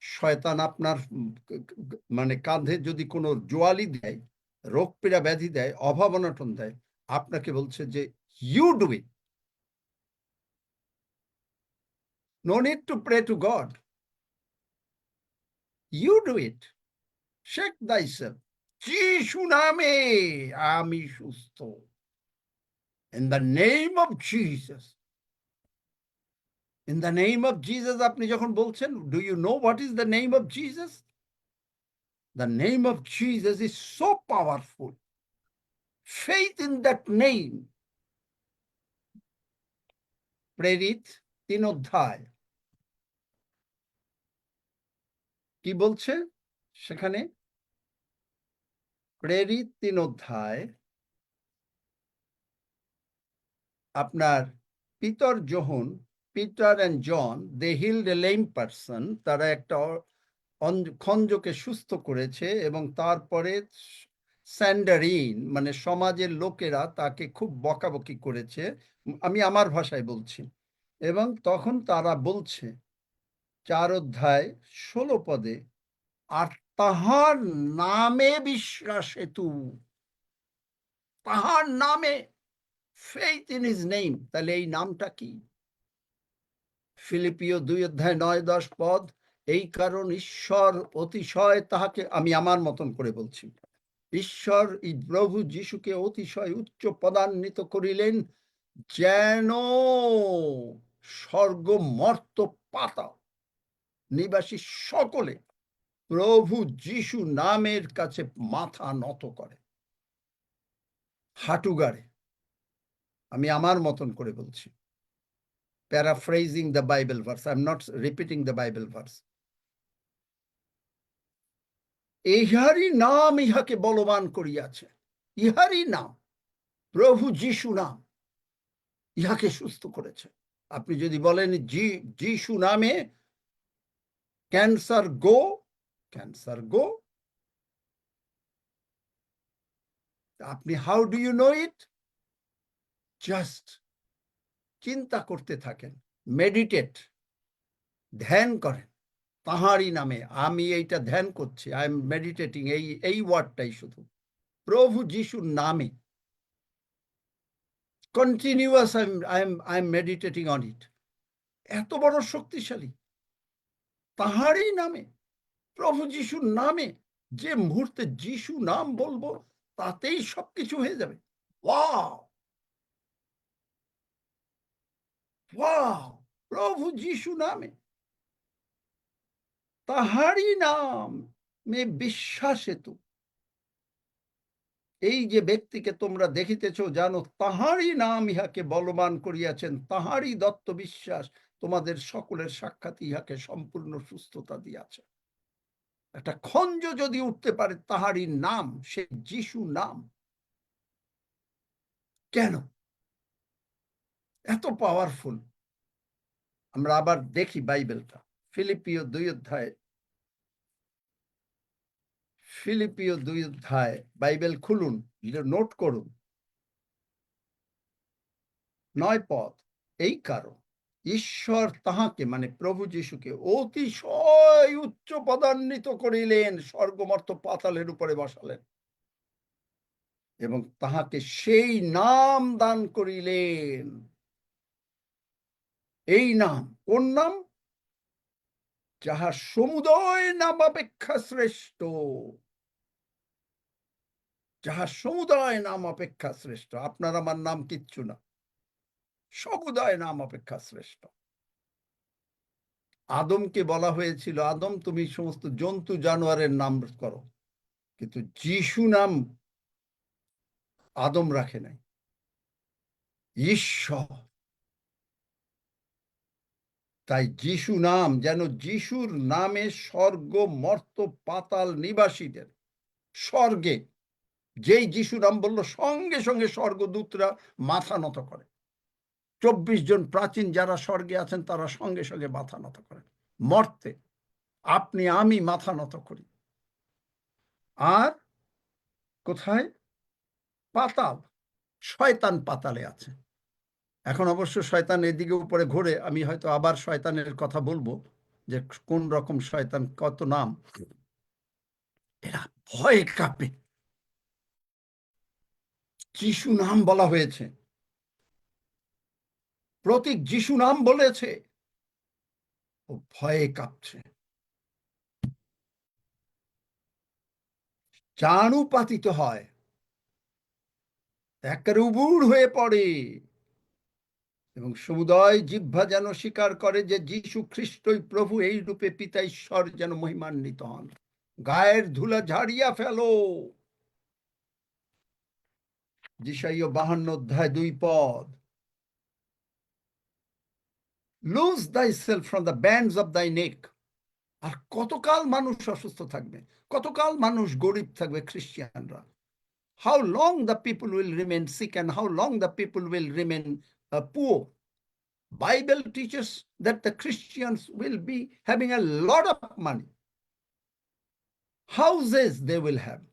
শয়তান আপনার মানে কাঁধে যদি কোনো জোয়ালি দেয়, রোগ পীড়া ব্যাধি দেয়, অভাব অনটন দেয়, আপনাকে বলছে যে you do it. No need to pray to God. You do it. Shake thyself. যিশু নামে আমি সুস্থ। In the name of Jesus. In the name of Jesus আপনি যখন বলছেন, do you know what is the name of Jesus? The name of Jesus is so powerful. Faith in that name. প্রেরিত 3 অধ্যায় কি বলছে সেখানে? প্রেরিত 3 অধ্যায়, আপনার Peter and John, they healed a lame person, তারা একটা খঞ্জকে সুস্থ করেছে, এবং তারপরে স্যান্ডারিন মানে সমাজের লোকেরা তাকে খুব বকাবকি করেছে, আমি আমার ভাষায় বলছি। এবং তখন তারা বলছে 4 অধ্যায় 16 পদে, আর তাহার নামে বিশ্বাস হেতু, তাহার নামে, faith in his name। তাহলে এই নামটা কি? ফিলিপিও 2 অধ্যায় 9-10 পদ, এই কারণ ঈশ্বর অতিশয় তাহাকে, আমি আমার মতন করে বলছি, ঈশ্বর এই প্রভু যিশুকে অতিশয় উচ্চ পদান্বিত করিলেন, যেন স্বর্গ মর্ত পাতাল নিবাসী সকলে প্রভু যিশু নামের কাছে মাথা নত করে, হাঁটু গাড়ে। আমি আমার মতন করে বলছি, paraphrasing the Bible verse. I'm not repeating the Bible verse. ইহারই নাম ইহাকে বলবান করিয়াছে, ইহারই নাম, প্রভু যিশু নাম ইহাকে সুস্থ করেছে। আপনি যদি বলেন যিশু নামে ক্যান্সার গো, ক্যান্সার গো। আপনি how do you know it? Just চিন্তা করতে থাকেন, মেডিটেট, ধ্যান করেন তাহারই নামে। আমি এইটা ধ্যান করছি, আই এম মেডিটেটিং এই ওয়ার্ডটাই, শুধু প্রভু যিশুর নামে continuous I am meditating on it. এত বড় শক্তিশালী, তাহারই নামে, প্রভু যিশুর নামে, যে মুহূর্তে যিশু নাম বলবো তাতেই সবকিছু হয়ে যাবে। ওয়াও ওয়াও, প্রভু যিশু নামে, তাহারই নাম মে বিশ্বাস হেতু। এই যে ব্যক্তিকে তোমরা দেখিতেছ, জানো তাহারই নাম ইহাকে বলবান করিয়াছেন, তাহারই দত্ত বিশ্বাস তোমাদের সকলের সাক্ষাৎ ইহাকে সম্পূর্ণ সুস্থতা দিয়াছে। একটা খঞ্জ যদি উঠতে পারে তাহারই নাম, সে যিশু নাম। কেন এত পাওয়ারফুল? আমরা আবার দেখি বাইবেলটা, ফিলিপিও 2 অধ্যায়, ফিলিপিও 2 অধ্যায়, বাইবেল খুলুন, নোট করুন, 9 পদ। এই কারণ ঈশ্বর তাহাকে মানে প্রভু যিশুকে অতিশয় উচ্চ পদান্বিত করিলেন, স্বর্গমর্ত পাতালের উপরে বসালেন এবং তাহাকে সেই নাম দান করিলেন। এই নাম কোন নাম? যাহা সমুদয় নাম অপেক্ষা শ্রেষ্ঠ, যাহা সমুদয় নাম অপেক্ষা শ্রেষ্ঠ। আপনার আমার নাম কিচ্ছু না, সমুদয় নাম অপেক্ষা শ্রেষ্ঠ। আদমকে বলা হয়েছিল, আদম তুমি সমস্ত জন্তু জানোয়ারের নাম করো, কিন্তু যিশু নাম আদম রাখে নাই, ঈশ্বর। তাই যিশু নাম যেন, যিশুর নামে স্বর্গ মর্ত পাতাল নিবাসীদের, স্বর্গে যেই যিশু নাম বলল সঙ্গে সঙ্গে স্বর্গদূতরা মাথা নত করে। 24 জন প্রাচীন যারা স্বর্গে আছেন তারা সঙ্গে সঙ্গে মাথা নত করেন। মর্তে আপনি আমি মাথা নত করি। আর কোথায়? পাতাল, শয়তান পাতালে আছে। এখন অবশ্য শয়তান এদিকে উপরে ঘুরে, আমি হয়তো আবার শয়তানের কথা বলবো যে কোন রকম শয়তান, কত নাম। এরা ভয়ে কাঁপে। যিশু নাম বলা হয়েছে, প্রতীক যিশু নাম বলেছে, ও ভয়ে কাঁপছে, চাণুপাতিত হয়, একেবারে উবুড় হয়ে পড়ে এবং সমুদয় জিহ্বা যেন স্বীকার করে যে যিশু খ্রিস্টই প্রভু, এই রূপে পিতা ঈশ্বর যেন মহিমান্বিত হন। গায়ের ধুলা ঝাড়িয়া ফেলো। যিশাইয়া 52 অধ্যায় 2 পদ। Loose thyself from the bands of thy neck। আর কতকাল মানুষ অসুস্থ থাকবে, কতকাল মানুষ গরিব থাকবে খ্রিস্টানরা? How long the people will remain sick and how long the people will remain poor? Bible teaches that the Christians will be having a lot of money. Houses they will have.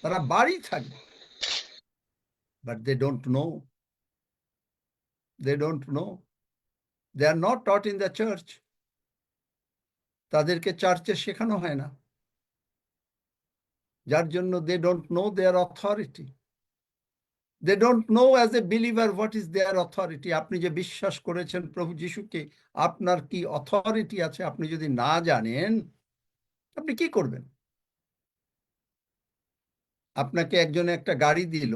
তারা বাড়ি থাকবে, but they don't know. They don't know. They are not taught in the church. তাদেরকে চার্চে শেখানো হয় না, যার জন্য they don't know their authority. They don't know as a believer what is their authority. আপনি যে বিশ্বাস করেছেন প্রভু যিশুকে, আপনার কি অথরিটি আছে আপনি যদি না জানেন, আপনি কি করবেন? আপনাকে একজন একটা গাড়ি দিল,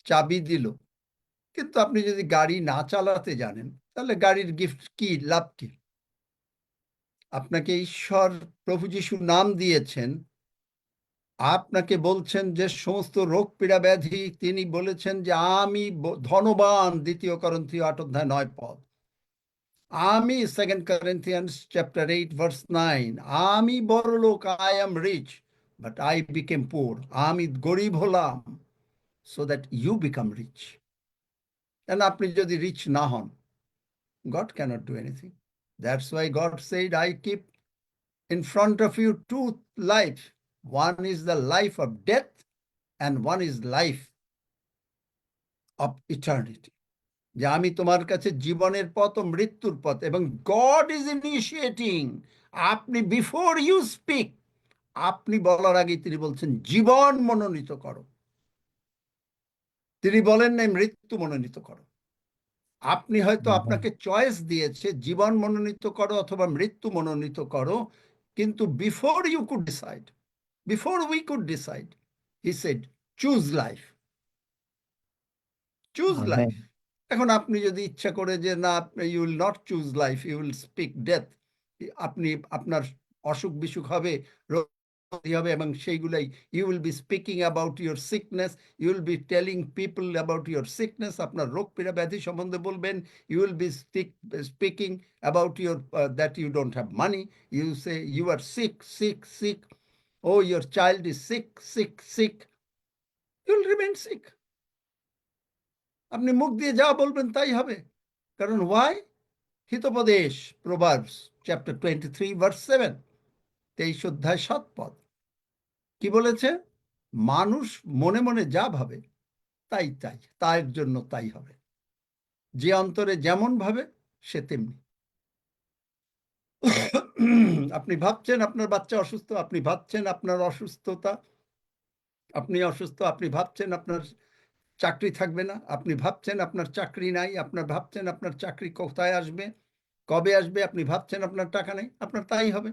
চাবি দিল, কিন্তু আপনি যদি গাড়ি না চালাতে জানেন, তাহলে গাড়ির গিফট কি, লাভ কি? আপনাকে ঈশ্বর প্রভু যিশু নাম দিয়েছেন, আপনাকে বলছেন যে সমস্ত রোগ পীড়া ব্যাধি, তিনি বলেছেন যে আমি ধনবান, 2 করন্থীয় 8 অধ্যায় 9 পদ। আমি 2 Corinthians chapter 8 verse 9, আমি বড়লোক, I am rich but I became poor। আমি গরিব হলাম so that you become rich। And আপনি যদি রিচ না হন, God cannot do anything। That's why God said, I keep in front of you 2 lives। One is the life of death and one is life of eternity। যে আমি তোমার কাছে জীবনের পথ ও মৃত্যুর পথ, এবং গড ইজ ইনিশিয়েটিং। আপনি বিফোর ইউ স্পিক, আপনি বলার আগে তিনি বলছেন জীবন মনোনীত করো। তিনি বলেন নাই মৃত্যু মনোনীত করো। আপনি হয়তো, আপনাকে চয়েস দিয়েছে জীবন মনোনীত করো অথবা মৃত্যু মনোনীত করো, কিন্তু before you could decide, before we could decide, he said choose life, choose life. এখন আপনি যদি ইচ্ছা করে যে না, you will not choose life, you will speak death, আপনি আপনার অসুখ বিসুখ হবে, হবে এবং সেইগুলাই you will be speaking about your sickness, you will be telling people about your sickness, আপনার রোগ পীড়া ব্যাধি সম্বন্ধে বলবেন। You will be speaking about your that you don't have money, you say you are sick sick sick, or your child is sick sick sick, you will remain sick. আপনি মুখ দিয়ে যা বলবেন তাই হবে। কারণ ওয়াই? হিতোপদেশ, প্রোভার্বস চ্যাপ্টার 23 ভার্স 7, 23 অধ্যায় 7 পদ কি বলেছে? মানুষ মনে মনে যা ভাবে তাই তাই তার জন্য তাই হবে। যে অন্তরে যেমন ভাবে সে তেমনি। আপনি ভাবছেন আপনার বাচ্চা অসুস্থ, আপনি ভাবছেন আপনার অসুস্থতা, আপনি অসুস্থ, আপনি ভাবছেন আপনার চাকরি থাকবে না, আপনি ভাবছেন আপনার চাকরি নাই, আপনার ভাবছেন আপনার চাকরি কোথায় আসবে, কবে আসবে, আপনি ভাবছেন আপনার টাকা নেই, আপনার তাই হবে।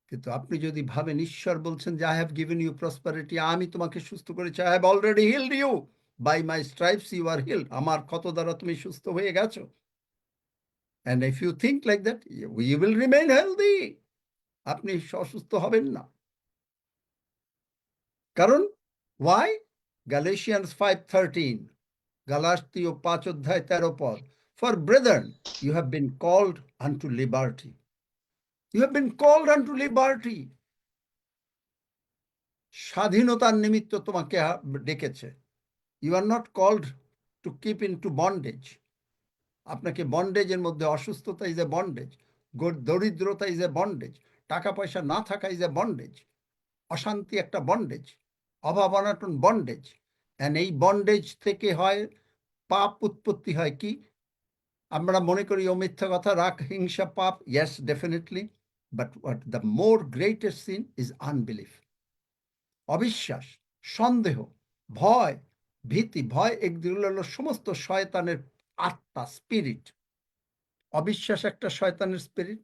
কিন্তু আপনি যদি ভাবেন, ঈশ্বর বলছেন যে I have given you prosperity, আমি তোমাকে সুস্থ করেছি, I have already healed you, by my stripes you are healed, আমার ক্ষত দ্বারা তুমি সুস্থ হয়ে গেছো। And if you think like that, you will remain healthy. আপনি অসুস্থ হবেন না। কারণ why? Galatians 5:13, গালাতীয় 5 অধ্যায় 13 পদ, for brethren you have been called unto liberty. You have been called unto liberty. স্বাধীনতার নিমিত্ত তোমাকে ডেকেছে। You are not called to keep into bondage. আপনাকে বন্ডেজের মধ্যে, অসুস্থতা ইজ এ বন্ডেজ, দরিদ্রতা ইজ এ বন্ডেজ, টাকা পয়সা না থাকা ইজ এ বন্ডেজ, অশান্তি একটা বন্ডেজ, অভাব অনাটন বন্ডেজ। অ্যান্ড এই বন্ডেজ থেকে হয় পাপ উৎপত্তি হয় কি? আমরা মনে করি ও মিথ্যা কথা, রাগ, হিংসা পাপ, yes definitely, but what the more greatest sin is unbelief. অবিশ্বাস, সন্দেহ, ভয়, ভীতি। ভয় এগুলো হলো সমস্ত শয়তানের আত্মা, স্পিরিট। অবিশ্বাস একটা শয়তানের স্পিরিট,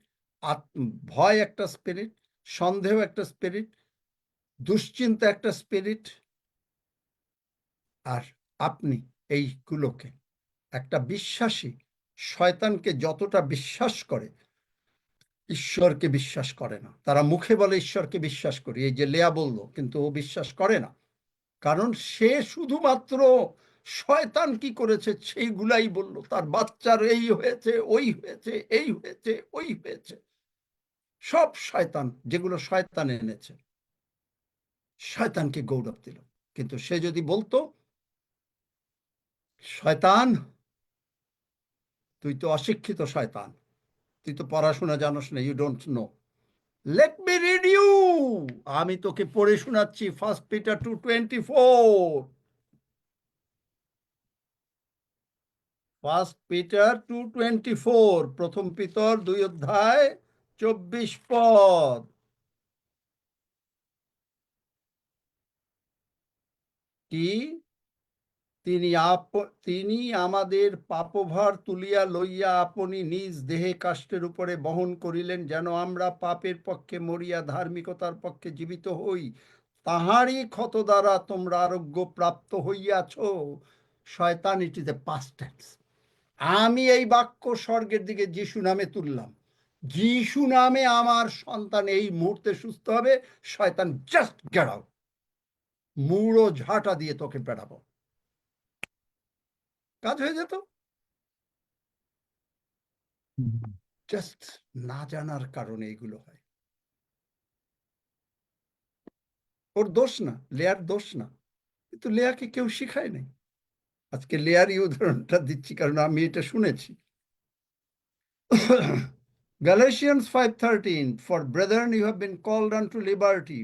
ভয় একটা স্পিরিট, সন্দেহ একটা স্পিরিট, দুশ্চিন্তা একটা স্পিরিট। আর আপনি এইগুলোকে, একটা বিশ্বাসী শয়তানকে যতটা বিশ্বাস করে, ঈশ্বরকে বিশ্বাস করে না। তারা মুখে বলে ঈশ্বরকে বিশ্বাস করি, এই যে লেয়া বলল, কিন্তু ও বিশ্বাস করে না। কারণ সে শুধুমাত্র শয়তান কি করেছে সেইগুলাই বলল। তার বাচ্চার এই হয়েছে, ওই হয়েছে, এই হয়েছে, ওই হয়েছে, সব শয়তান, যেগুলো শয়তান এনেছে, শয়তানকে গৌরব দিল। কিন্তু সে যদি বলতো, শয়তান তুই তো অশিক্ষিত, শয়তান তুই তো পড়াশোনা জানোস না, you don't know, let me read you, আমি তোকে পড়ে শোনাচ্ছি। 1 Peter 2:24, 1 Peter 2:24, প্রথম পিতর 2 অধ্যায় 24 পদ। কি? তিনি আমাদের পাপভার তুলিয়া লইয়া আপনি নিজ দেহে কাষ্ঠের উপরে বহন করিলেন, যেন আমরা পাপের পক্ষে মরিয়া ধার্মিকতার পক্ষে জীবিত হই। তাহারই ক্ষত দ্বারা তোমরা আরোগ্য প্রাপ্ত হইয়াছ। শয়তান, it is a past tense. আমি এই বাক্য স্বর্গের দিকে যিশু নামে তুললাম। যিশু নামে আমার সন্তান এই মুহূর্তে সুস্থ হবে। শয়তান, জাস্ট গেট আউট, মুড়ো ঝাঁটা দিয়ে তোকে বেড়াবো, কাজ হয়ে যেত। জাস্ট না জানার কারণে এগুলো হয়। ওর দোষ না, লেয়ার দোষ না, কিন্তু লেয়াকে কেউ শিখায় নাই। আজকে লেয়ারই উদাহরণটা দিচ্ছি কারণ আমি এটা শুনেছি। Galatians 5:13, for brethren you have been called unto liberty.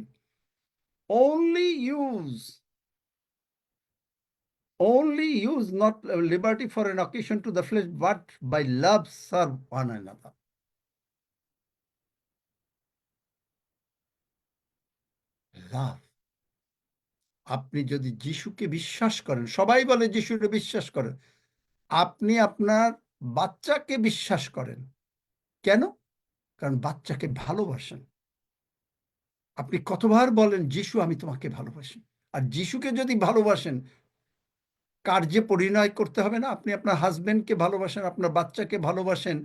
Only use not liberty for an occasion to the flesh, but by love serve one another. Love. আপনি যদি যিশুকে বিশ্বাস করেন, সবাই বলে যিশুকে বিশ্বাস করেন, আপনি আপনার বাচ্চাকে বিশ্বাস করেন। কেন? কারণ বাচ্চাকে ভালোবাসেন। আপনি কতবার বলেন, যিশু আমি তোমাকে ভালোবাসি। আর যিশুকে যদি ভালোবাসেন, কার্যে পরিণয় করতে হবে না। আপনি আপনার হাজবেন্ডকে ভালোবাসেন, আপনার বাচ্চাকে ভালোবাসেন,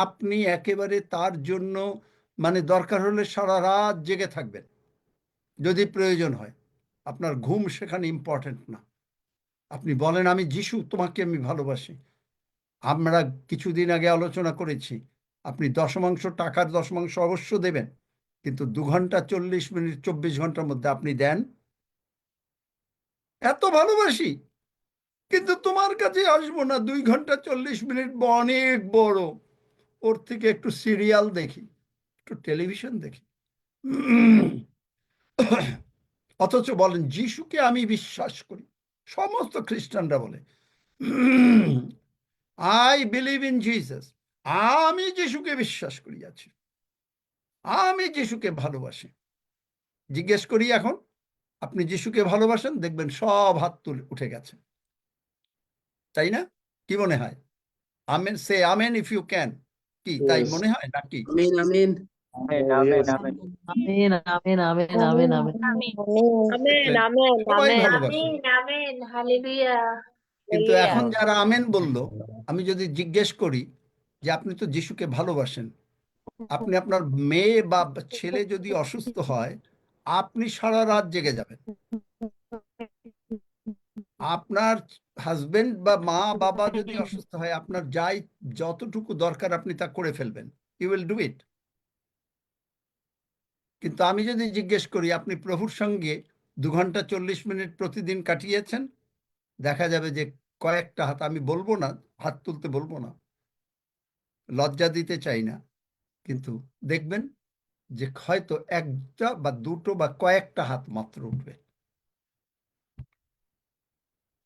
আপনি একেবারে তার জন্য মানে দরকার হলে সারা রাত জেগে থাকবেন যদি প্রয়োজন হয়। আপনার ঘুম সেখানে ইম্পর্টেন্ট না। আপনি বলেন, আমি যিশু, তোমাকে আমি ভালোবাসি। আমরা কিছুদিন আগে আলোচনা করেছি, আপনি টাকার 10% অবশ্য দেবেন, কিন্তু 2 ঘন্টা 40 মিনিট 24 ঘন্টার মধ্যে আপনি দেন, এত ভালোবাসি, কিন্তু তোমার কাছে আসবো না। 2 ঘন্টা 40 মিনিট অনেক বড়, ওর থেকে একটু সিরিয়াল দেখি, একটু টেলিভিশন দেখি। অথচ বলেন যিশুকে আমি বিশ্বাস করি। সমস্ত খ্রিস্টানরা বলে আই বিলিভ ইন জিসাস, আমি যিশুকে বিশ্বাস করি, আছি, আমি যিশুকে ভালোবাসি। জিজ্ঞেস করি এখন, আপনি যিশুকে ভালোবাসেন? দেখবেন সব হাত তুলে উঠে গেছে, তাই না? কি মনে হয়? Amen, say amen if you can. কি তাই Yes. মনে হয় নাকি? Amen, amen. Amen, Oh, amen, yes. Amen. আমিন আমিন আমিন আমিন আমিন আমিন আমেন আমেন সবাই আমেন ভালোবাসে। আমিন আমেন হালেলুয়া কিন্তু হালেলুয়া। এখন যারা আমেন বললো, আমি যদি জিজ্ঞেস করি যে আপনি তো যিশুকে ভালোবাসেন, আপনি আপনার মেয়ে বা ছেলে যদি অসুস্থ হয়, আপনি সারা রাত জেগে যাবেন। আপনার হাজবেন্ড বা মা বাবা যদি অসুস্থ হয়, আপনার যাই যতটুকু দরকার আপনি তা করে ফেলবেন, ইউ উইল ডু ইট। কিন্তু আমি যদি জিজ্ঞেস করি আপনি প্রভুর সঙ্গে 2 ঘন্টা 40 মিনিট প্রতিদিন কাটিয়েছেন, দেখা যাবে যে কয়েকটা হাত, আমি বলবো না, হাত তুলতে বলবো না, লজ্জা দিতে চাই না, কিন্তু দেখবেন যে হয়তো একটা বা দুটো বা কয়েকটা হাত মাত্র উঠবে।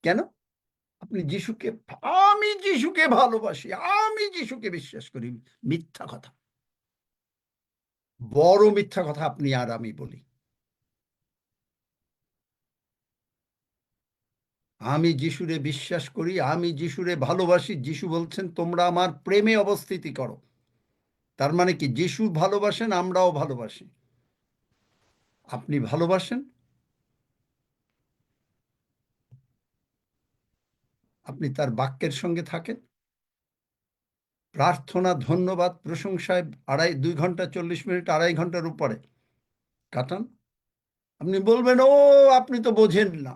কেন? আপনি যিশুকে, আমি যিশুকে ভালোবাসি, আমি যিশুকে বিশ্বাস করি। মিথ্যা কথা, বড় মিথ্যা কথা আপনি আর আমি বলি। আমি যিশুরে বিশ্বাস করি, আমি যিশুরে ভালোবাসি। যিশু বলছেন তোমরা আমার প্রেমে অবস্থিতি করো। তার মানে কি? যিশু ভালোবাসেন, আমরাও ভালোবাসি। আপনি ভালোবাসেন? আপনি তার বাক্যের সঙ্গে থাকেন? প্রার্থনা, ধন্যবাদ, প্রশংসায় 2 ঘন্টা 40 মিনিট 2.5 ঘন্টার উপরে কাটান? আপনি বলবেন, ও আপনি তো বোঝেন না,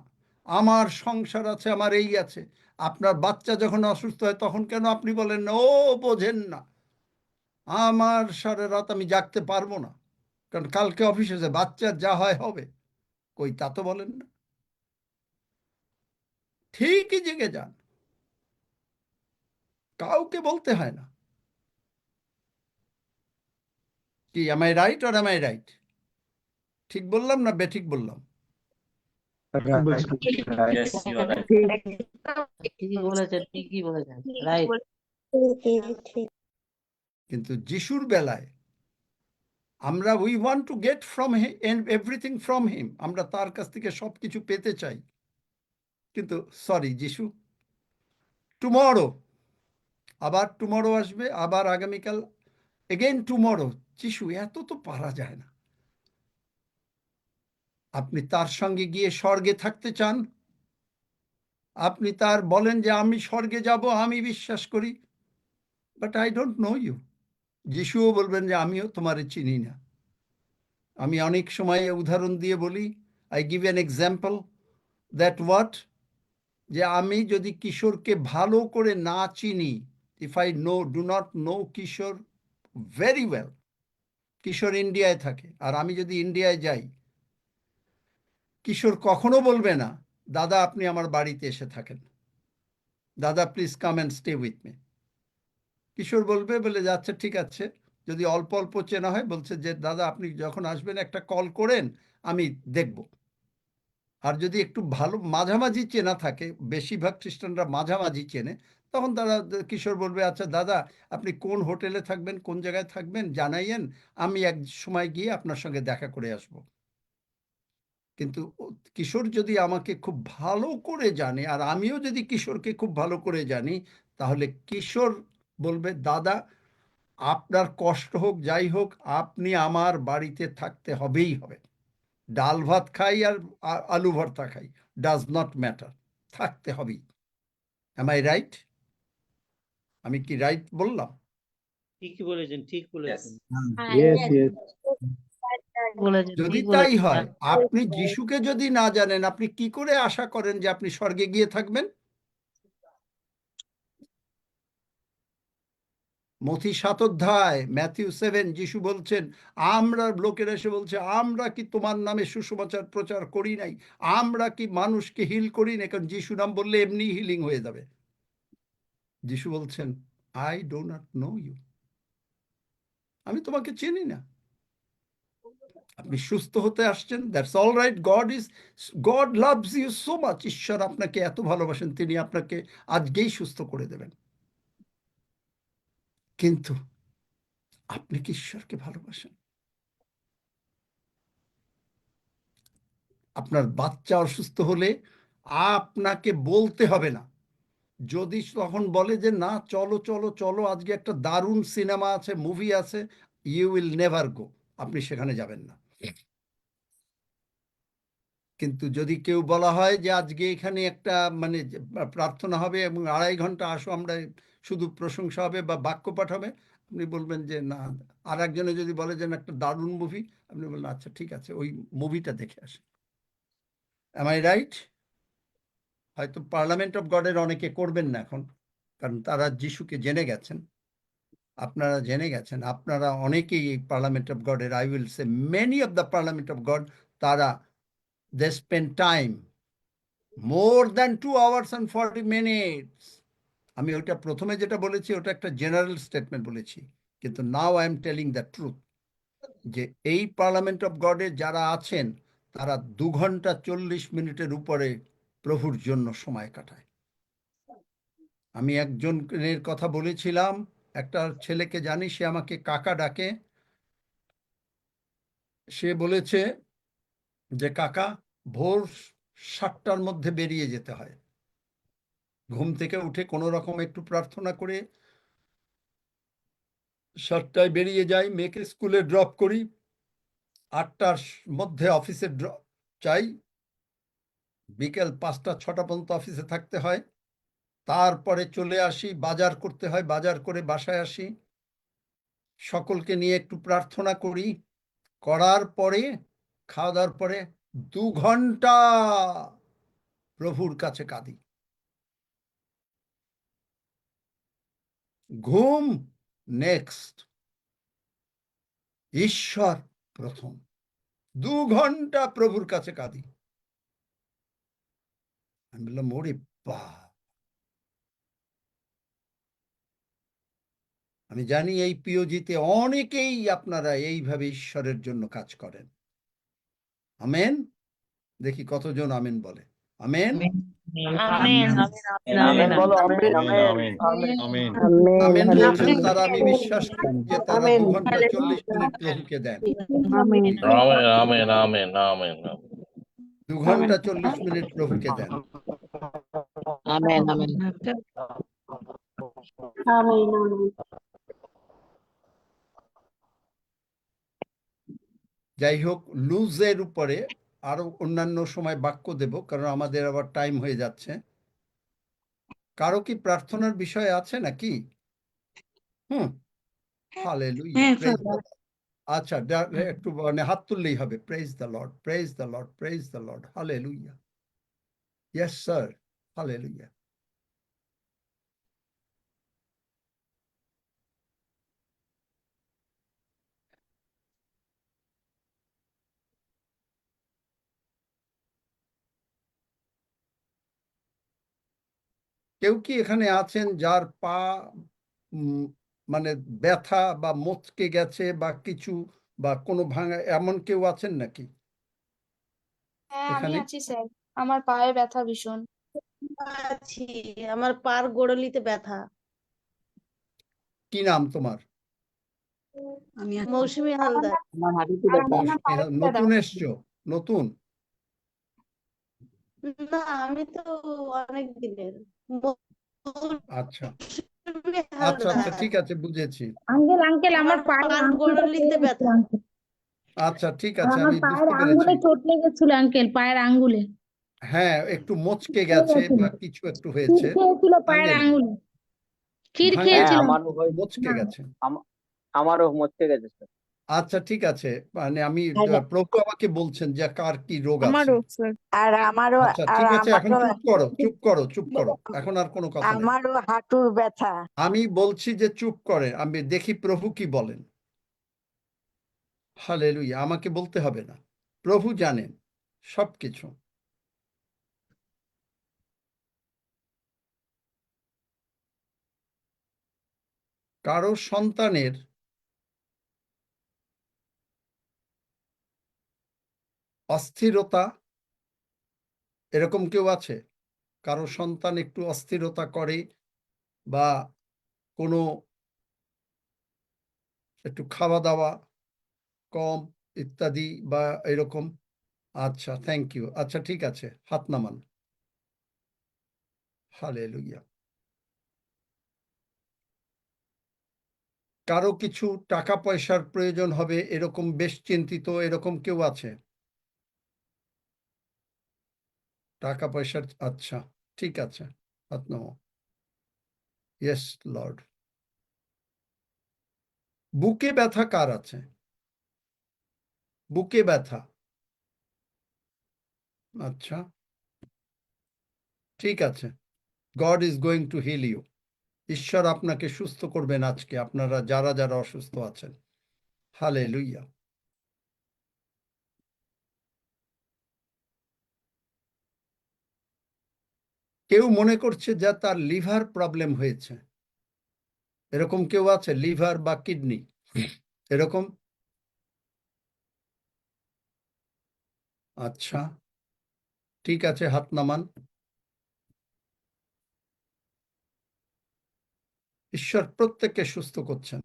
আমার সংসার আছে, আমার এই আছে। আপনার বাচ্চা যখন অসুস্থ হয় তখন কেন আপনি বলেন না, ও বোঝেন না, আমার সারা রাত আমি জাগতে পারবো না, কারণ কালকে অফিসে যে বাচ্চার যা হয় হবে? কই, তা তো বলেন না। ঠিকই জেগে যান, কাউকে বলতে হয় না। কি, am I right or am I right? ঠিক বললাম না বেঠিক বললাম? Yes, you are right. ঠিকই বলেছেন রাইট। কিন্তু যিশুর বেলায় আমরা we want to get from everything from him, আমরা তার কাছ থেকে সব কিছু পেতে চাই। কিন্তু সরি যিশু, টুমরো, আবার টুমরো আসবে, আবার আগামীকাল, এগেইন টুমরো। যিশু, এত তো পারা যায় না। আপনি তার সঙ্গে গিয়ে স্বর্গে থাকতে চান, আপনি তার বলেন যে আমি স্বর্গে যাব, আমি বিশ্বাস করি, but I don't know you. যিশুও বলবেন যে আমিও তোমারে চিনি না। আমি অনেক সময় উদাহরণ দিয়ে বলি, I give an example that what, যে আমি যদি কিশোরকে ভালো করে না চিনি, if I do not know Kishore very well, Kishore ইন্ডিয়ায় থাকে আর আমি যদি ইন্ডিয়ায় যাই, কিশোর কখনো বলবে না দাদা আপনি আমার বাড়িতে এসে থাকেন, দাদা please come and stay with me. Kishore বলবে, বলে যাচ্ছে ঠিক আছে, যদি অল্প অল্প চেনা হয় বলছে যে দাদা আপনি যখন আসবেন একটা কল করেন, আমি দেখব। আর যদি একটু ভালো মাঝামাঝি চেনা থাকে, বেশিরভাগ খ্রিস্টানরা মাঝামাঝি চেনে, তখন তারা, কিশোর বলবে আচ্ছা দাদা আপনি কোন হোটেলে থাকবেন, কোন জায়গায় থাকবেন জানাইয়েন, আমি এক সময় গিয়ে আপনার সঙ্গে দেখা করে আসব। কিন্তু কিশোর যদি আমাকে খুব ভালো করে জানে আর আমিও যদি কিশোরকে খুব ভালো করে জানি, তাহলে কিশোর বলবে দাদা আপনার কষ্ট হোক যাই হোক, আপনি আমার বাড়িতে থাকতে হবেই হবে। ডাল ভাত খাই আর আলু ভর্তা খাই, ডাজ নট ম্যাটার, থাকতে হবেই। Am I right? আমি কি রাইট বললাম? ঠিকই বলেছেন, ঠিক বলেছেন। ইয়েস ইয়েস বলেছেন, যদি ঠিক তাই বলেছেন। হয়, আপনি যিশুকে যদি না জানেন, আপনি কি করে আশা করেন যে আপনি স্বর্গে গিয়ে থাকবেন? মথি 7 অধ্যায়, ম্যাথিউ 7, যিশু বলছেন, আমরা, লোকেরা এসে বলছে, আমরা কি তোমার নামে সুসমাচার প্রচার করি নাই? আমরা কি মানুষকে হিল করি না? কারণ যিশু নাম বললে এমনি হিলিং হয়ে যাবে। যিশু বলছেন, I do not know you, আমি তোমাকে চিনি না। আপনি সুস্থ হতে আসছেন, that's all right. God loves you so much. ঈশ্বর আপনাকে এত ভালোবাসেন, তিনি আপনাকে আজকেই সুস্থ করে দেবেন। কিন্তু আপনি কি ঈশ্বরকে ভালোবাসেন? আপনার বাচ্চা অসুস্থ হলে আপনাকে বলতে হবে না। যদি তখন বলে যে না, চলো চলো চলো, আজকে একটা দারুণ সিনেমা আছে, মুভি আছে, ইউ উইল নেভার গো, আপনি সেখানে যাবেন না। কিন্তু যদি কেউ বলা হয় যে আজকে এখানে একটা মানে প্রার্থনা হবে এবং 2.5 ঘন্টা আসো, আমরা শুধু প্রশংসা হবে বা বাক্য পাঠ হবে, আপনি বলবেন যে না। আর একজনে যদি বলে যে না, একটা দারুণ মুভি, আপনি বলবেন আচ্ছা ঠিক আছে, ওই মুভিটা দেখে আসে। Am I right? হয়তো পার্লামেন্ট অফ গডের অনেকে করবেন না এখন, কারণ তারা যিশুকে জেনে গেছেন। আপনারা জেনে গেছেন, আপনারা অনেকেই এই পার্লামেন্ট অফ গডের, I will say many of the parliament of God, তারা they spend time more than 2 hours and 40 minutes। আমি ওটা প্রথমে যেটা বলেছি ওটা একটা জেনারেল স্টেটমেন্ট বলেছি, কিন্তু now I am telling the truth, যে এই পার্লামেন্ট অফ গডে যারা আছেন তারা 2 ঘন্টা 40 মিনিটের উপরে প্রভুর জন্য সময় কাটায়। আমি একজনের কথা বলেছিলাম, একটা ছেলেকে জানি, সে আমাকে কাকা ডাকে। সে বলেছে যে কাকা, ভোর 7টার মধ্যে বেরিয়ে যেতে হয়, ঘুম থেকে উঠে কোনো রকম একটু প্রার্থনা করে 7টায় বেরিয়ে যাই, মেয়েকে স্কুলে ড্রপ করি, 8টার মধ্যে অফিসে চাই, বিকেল 5টা-6টা পর্যন্ত অফিসে থাকতে হয়, তারপরে চলে আসি, বাজার করতে হয়, বাজার করে বাসায় আসি, সকলকে নিয়ে একটু প্রার্থনা করি, করার পরে খাওয়া দাওয়ার পরে 2 ঘন্টা প্রভুর কাছে কাঁদি। ঘুম নেক্সট, ঈশ্বর প্রথম। 2 ঘন্টা প্রভুর কাছে কাঁদি। আমি বললাম, ওরে বাপ! আমি জানি এই পিওজিতে অনেকেই আপনারা এইভাবে ঈশ্বরের জন্য কাজ করেন। আমেন? দেখি কতজন আমেন বলে। আমেন? আমেন। আমেন, বলো amen, amen amen amen amen বলছেন তারা, আমি বিশ্বাস করি যে তারা 2 ঘন্টা 40 মিনিট প্রভুকে দেন। Amen, amen amen amen amen 2 ঘন্টা 40 মিনিট প্রভুকে দেন। Amen, amen. যাই হোক, লুজের উপরে আরো অন্যান্য সময় বাক্য দেব, কারণ আমাদের আবার টাইম হয়ে যাচ্ছে। কারো কি প্রার্থনার বিষয় আছে নাকি? Hallelujah, praise the Lord. আচ্ছা, একটু মানে হাত তুললেই হবে। Praise the Lord, praise the Lord, praise the Lord, hallelujah. Yes sir, hallelujah. কেউ কি এখানে আছেন যার পা মানে ব্যথা বা মচকে গেছে বা কিছু, বা কোনো ভাঙা, এমন কেউ আছেন নাকি হ্যাঁ, আমি এখানে? আছি স্যার। আমার পায়ে ব্যথা ভীষণ। আছি, আমার পার গোড়ালিতে ব্যথা। কি নাম তোমার? মৌসুমী হালদার। নতুন এসছো? নতুন? না, আমি তো অনেক দিনের। আচ্ছা মৌসুমী আচ্ছা আচ্ছা, হালদার। ঠিক আছে, বুঝেছি। আঙ্কেল আমার পার গোড়ালিতে ব্যথা। আচ্ছা ঠিক আছে, আমার আমি পায়ের বুঝতে পেরেছি। আঙ্গুলে চোট লেগেছিল আঙ্কেল, পায়ের আঙ্গুলে। হ্যাঁ, একটু মচকে গেছে বা কিছু একটু হয়েছে। খেয়েছিল পায়ের হালেলুয়া, আঙ্গুলে। ক্ষীর ভাঙে হ্যাঁ খেয়েছিলাম আমারও হয়ে মচকে না গেছে। আমারও মরতে গেছে স্যার। আচ্ছা ঠিক আছে, মানে আমি প্রভু আমাকে বলছেন যে কার কি রোগ আছে। আমারও স্যার। আর আমারও আচ্ছা আর ঠিক আছে, এখন আমারও চুপ করো, চুপ করো, চুপ করো, এখন আর কোনো কথা নেই। আমারও হাঁটুর ব্যথা। আমি বলছি যে চুপ করে, আমি দেখি প্রভু কি বলেন। হালেলুয়া, আমাকে বলতে হবে না, প্রভু জানেন সবকিছু। কারো সন্তানের অস্থিরতা, এরকম কেউ আছে? কারো সন্তান একটু অস্থিরতা করে বা কোনো একটু খাওয়া দাওয়া কম ইত্যাদি বা এরকম? আচ্ছা, থ্যাংক ইউ। আচ্ছা ঠিক আছে, হাত নামান। হালেলুয়া। কারো কিছু টাকা পয়সার প্রয়োজন হবে, এরকম বেশ চিন্তিত, এরকম কেউ আছে? টাকা পয়সার, আচ্ছা ঠিক আছে, হাত নামাও। Yes Lord. বুকে ব্যথা কার আছে? বুকে ব্যথা, আচ্ছা ঠিক আছে। God is going to heal you. ঈশ্বর আপনাকে সুস্থ করবেন আজকে, আপনারা যারা যারা অসুস্থ আছেন। হালেলুয়া। কেউ মনে করছে যে তার লিভার প্রবলেম হয়েছে, এরকম কেউ আছে? লিভার বা কিডনি এরকম? আচ্ছা ঠিক আছে, হাত নামান। ঈশ্বর প্রত্যেককে সুস্থ করছেন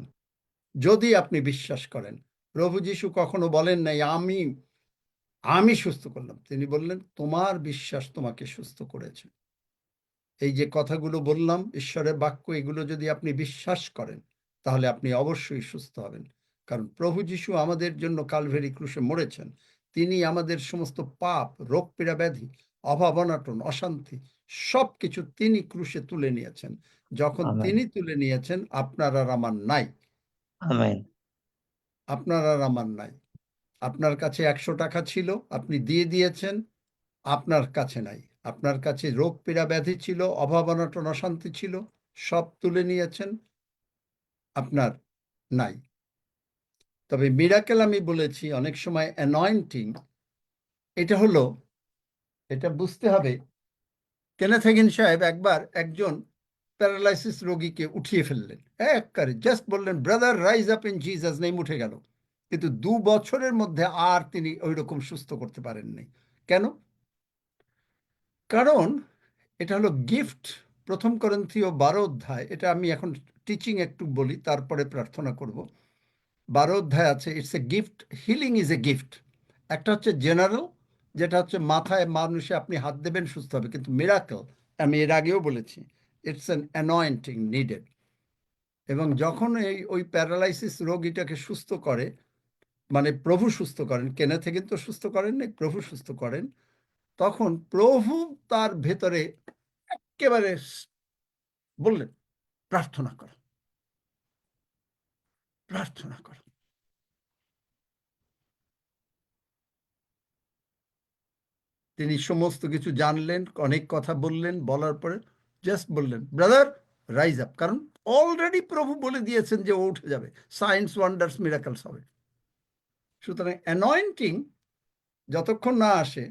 যদি আপনি বিশ্বাস করেন। প্রভু যীশু কখনো বলেন নাই আমি সুস্থ করলাম, তিনি বললেন তোমার বিশ্বাস তোমাকে সুস্থ করেছে। এই যে কথাগুলো বললাম, ঈশ্বরের বাক্য, এগুলো যদি আপনি বিশ্বাস করেন তাহলে আপনি অবশ্যই সুস্থ হবেন। কারণ প্রভু যীশু আমাদের জন্য কালভেরি ক্রুশে মরেছেন। তিনি আমাদের সমস্ত পাপ, রোগ পীড়া, ব্যাধি, অভাব, অনটন, অশান্তি সবকিছু তিনি ক্রুশে তুলে নিয়েছেন। যখন আমেন, তিনি তুলে নিয়েছেন, আপনার আর আমার নাই। আমেন, আপনার আর আমার নাই। আপনার কাছে 100 টাকা ছিল, আপনি দিয়ে দিয়েছেন, আপনার কাছে নাই। আপনার কাছে রোগ পীড়া ব্যাধি ছিল, অভাব অনটন অশান্তি ছিল, সব তুলে নিয়েছেন, আপনার নাই। তবে মিরাকেল আমি বলেছি অনেক সময় অ্যানয়েন্টিং, এটা হলো, এটা বুঝতে হবে। কেনেথ হেগিন সাহেব একবার একজন প্যারালাইসিস রোগীকে উঠিয়ে ফেললেন, একবারে জাস্ট বললেন brother rise up in Jesus name, উঠে গেল। কিন্তু 2 বছরের মধ্যে আর তিনি ওই রকম সুস্থ করতে পারেননি। কেন? কারণ এটা হলো গিফট। 1 করিন্থীয় 12 অধ্যায়, এটা আমি এখন টিচিং একটু বলি, তারপরে প্রার্থনা করব। 12 অধ্যায় আছে, it's a gift, healing is a gift. একটা হচ্ছে জেনারেল, যেটা হচ্ছে মাথায় মানুষে আপনি হাত দেবেন সুস্থ হবে। কিন্তু মিরাকল, আমি এর আগেও বলেছি, ইটস অ্যান অ্যানয়েন্টিং নিডেড। এবং যখন ওই প্যারালাইসিস রোগীটাকে সুস্থ করে, মানে প্রভু সুস্থ করেন, কেনে থেকে তো সুস্থ করেন না, প্রভু সুস্থ করেন, তখন প্রভু তার ভেতরে একেবারে বললেন প্রার্থনা করো, প্রার্থনা করো। তিনি সমস্ত কিছু জানলেন, অনেক কথা বললেন, বলার পরে জাস্ট বললেন ব্রাদার রাইজ আপ। কারণ অলরেডি প্রভু বলে দিয়েছেন যে ও উঠে যাবে, সায়েন্স ওয়ান্ডার্স মিরাকলস হবে। সুতরাং অ্যানয়েন্টিং যতক্ষণ না আসে,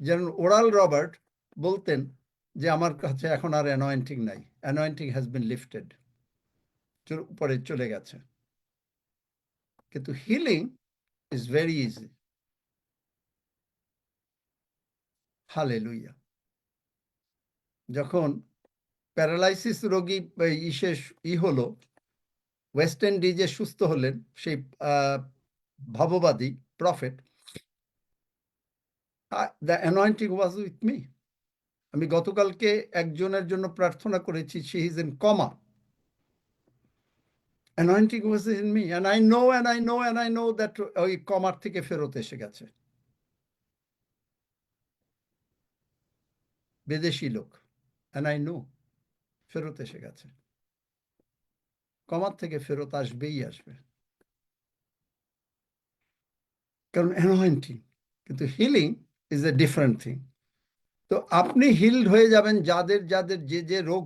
যেমন ওরাল রবার্ট বলতেন যে আমার কাছে এখন আর অ্যানয়েন্টিং নাই, অ্যানয়েন্টিং হ্যাজ বিন লিফটেড, উপরে চলে গেছে। কিন্তু healing is very easy. Hallelujah. যখন প্যারালাইসিস রোগী হলো, ওয়েস্ট ইন্ডিজে সুস্থ হলেন সেই ভাববাদী prophet, the anointing was with me. আমি গতকালকে একজনের জন্য প্রার্থনা করেছি, she is in coma, anointing was in me, and I know and I know and I know that ওই কমার থেকে ফেরত এসে গেছে। বিদেশি লোক, অ্যান্ড আই নো ফেরত এসে গেছে। কমার থেকে ফেরত আসবেই আসবে, কারণ অ্যানোয়েন্টিং। কিন্তু healing is a different thing. তো আপনি হিলড হয়ে যাবেন যাদের যাদের যে যে রোগ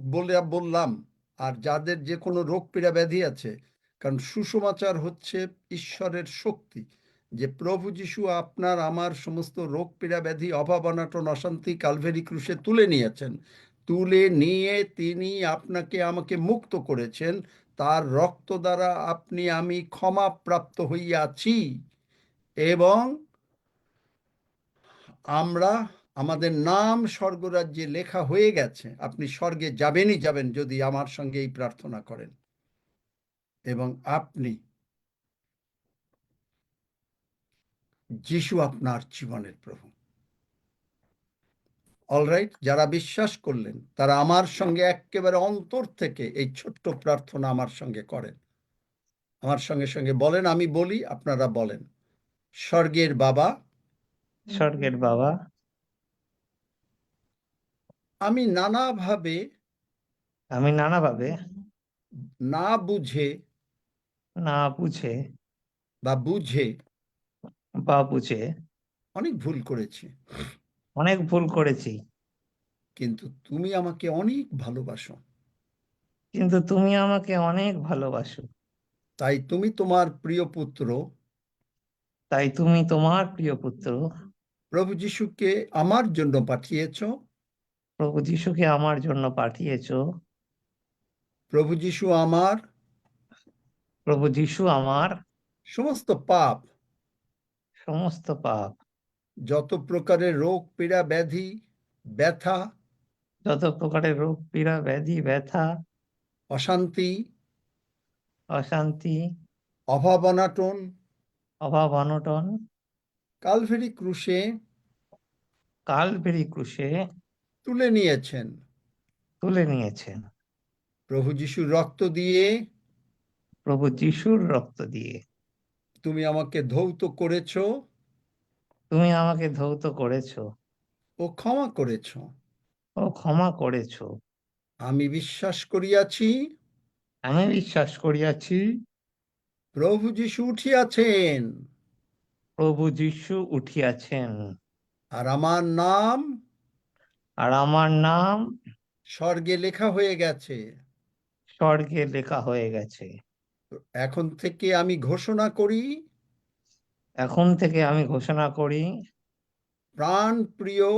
বললাম, আর যাদের যে কোনো রোগ পীড়া ব্যাধি আছে। কারণ সুসমাচার হচ্ছে ঈশ্বরের শক্তি, যে প্রভু যিশু আপনার আমার সমস্ত রোগ পীড়া ব্যাধি, অভাব অনাটন অশান্তি কালভেরি ক্রুশে তুলে নিয়েছেন। তুলে নিয়ে তিনি আপনাকে আমাকে মুক্ত করেছেন। তার রক্ত দ্বারা আপনি আমি ক্ষমা প্রাপ্ত হইয়াছি, এবং আমরা আমাদের নাম স্বর্গরাজ্যে লেখা হয়ে গেছে। আপনি স্বর্গে যাবেনই যাবেন যদি আমার সঙ্গে এই প্রার্থনা করেন, এবং আপনি যিশু আপনার জীবনের প্রভু। অলরাইট, যারা বিশ্বাস করলেন তারা আমার সঙ্গে একেবারে অন্তর থেকে এই ছোট্ট প্রার্থনা আমার সঙ্গে করেন। আমার সঙ্গে সঙ্গে বলেন, আমি বলি আপনারা বলেন। স্বর্গের বাবা, স্বর্গের বাবা, আমি নানাভাবে আমি নানাভাবে না বুঝে না বুঝে বা বুঝে অনেক ভুল করেছি, অনেক ভুল করেছি, কিন্তু তুমি আমাকে অনেক ভালোবাসো। কিন্তু তুমি আমাকে অনেক ভালোবাসো। তাই তুমি তোমার প্রিয় পুত্র তাই তুমি তোমার প্রিয় পুত্র প্রভু যিশুকে আমার জন্য পাঠিয়েছ। প্রভু যিশুকে আমার জন্য পাঠিয়েছো। প্রভু যিশু আমার প্রভু যিশু আমার সমস্ত পাপ, সমস্ত পাপ, যত প্রকারের রোগ পীড়া ব্যাধি ব্যথা, যত প্রকারের রোগ পীড়া ব্যাধি ব্যথা অশান্তি, অশান্তি, অভাব অনাটন অভাব অনটন কালভেরি ক্রুশে কালভেরি ক্রুশে তুলে নিয়েছেন। তুলে নিয়েছেন। প্রভু যিশুর রক্ত দিয়ে প্রভু যিশুর রক্ত দিয়ে তুমি আমাকে ধৌত করেছ তুমি আমাকে ধৌত করেছো ও ক্ষমা করেছ। ও ক্ষমা করেছো। আমি বিশ্বাস করিয়াছি আমি বিশ্বাস করিয়াছি প্রভু যিশু উঠিয়াছেন, প্রভু যিশু উঠিয়াছেন, আর আমার নাম আর আমার নাম স্বর্গে লেখা হয়ে গেছে। স্বর্গে লেখা হয়ে গেছে। এখন থেকে আমি ঘোষণা করি, এখন থেকে আমি ঘোষণা করি, প্রাণ প্রিয়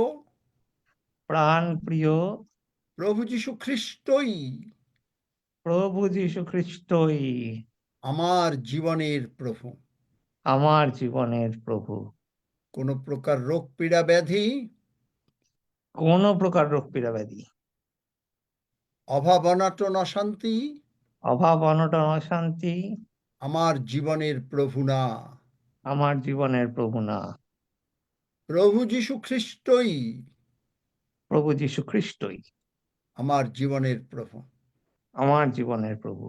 প্রাণ প্রিয় প্রভু যিশু খ্রিস্টই প্রভু যিশু খ্রিস্টই আমার জীবনের প্রভু। আমার জীবনের প্রভু। কোনো প্রকার রোগ পীড়া ব্যাধি, কোন প্রকার রোগ পীড়া ব্যাধি, অভাব অনাটন অশান্তি অভাব অনটন অশান্তি আমার জীবনের প্রভু না। আমার জীবনের প্রভু না। প্রভু যিশু খ্রিস্টই প্রভু যিশু খ্রিস্টই আমার জীবনের প্রভু। আমার জীবনের প্রভু।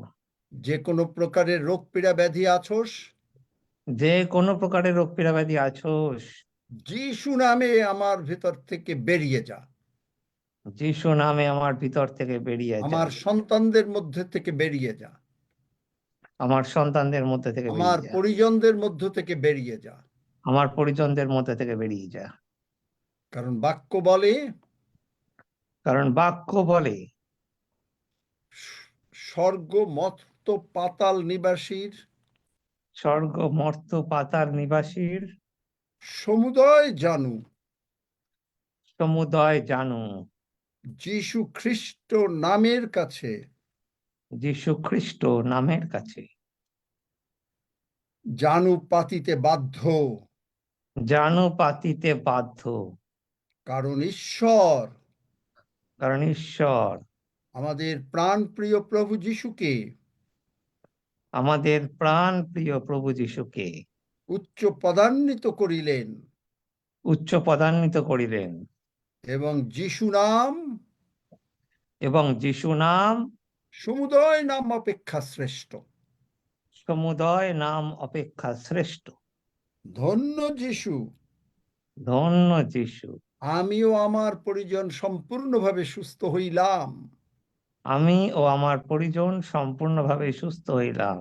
যে কোনো প্রকারের রোগ পীড়া ব্যাধি আছোস, যে কোনো প্রকারের রোগ পীড়া ব্যাধি আছোস, যিশু নামে আমার ভিতর থেকে বেরিয়ে যা। যিশু নামে আমার ভিতর থেকে বেরিয়ে যা। আমার সন্তানদের মধ্যে থেকে বেরিয়ে যা। আমার সন্তানদের মধ্যে থেকে আমার বেরিয়ে যা। পরিজনদের মধ্য থেকে বেরিয়ে যা। আমার পরিজনদের মধ্যে থেকে বেরিয়ে যা। কারণ বাক্য বলে, কারণ বাক্য বলে, স্বর্গ মর্ত পাতাল নিবাসীর স্বর্গ মর্ত পাতাল নিবাসীর সমুদয় জানু সমুদয় জানু যিশু খ্রিস্ট নামের কাছে যিশু খ্রিস্ট নামের কাছে জানু পাতিতে বাধ্য। জানু পাতিতে বাধ্য। কারণ ঈশ্বর কারণ ঈশ্বর আমাদের প্রাণপ্রিয় প্রভু যিশুকে আমাদের প্রাণ প্রিয় প্রভু যিশুকে উচ্চ পদান্বিত করিলেন, উচ্চ পদান্বিত করিলেন, এবং যিশু নাম এবং যিশু নাম সমুদয় নাম অপেক্ষা শ্রেষ্ঠ। সমুদয় নাম অপেক্ষা শ্রেষ্ঠ। ধন্য যিশু, ধন্য যিশু। আমিও আমার পরিজন সম্পূর্ণভাবে সুস্থ হইলাম, আমি ও আমার পরিজন সম্পূর্ণভাবে সুস্থ হইলাম।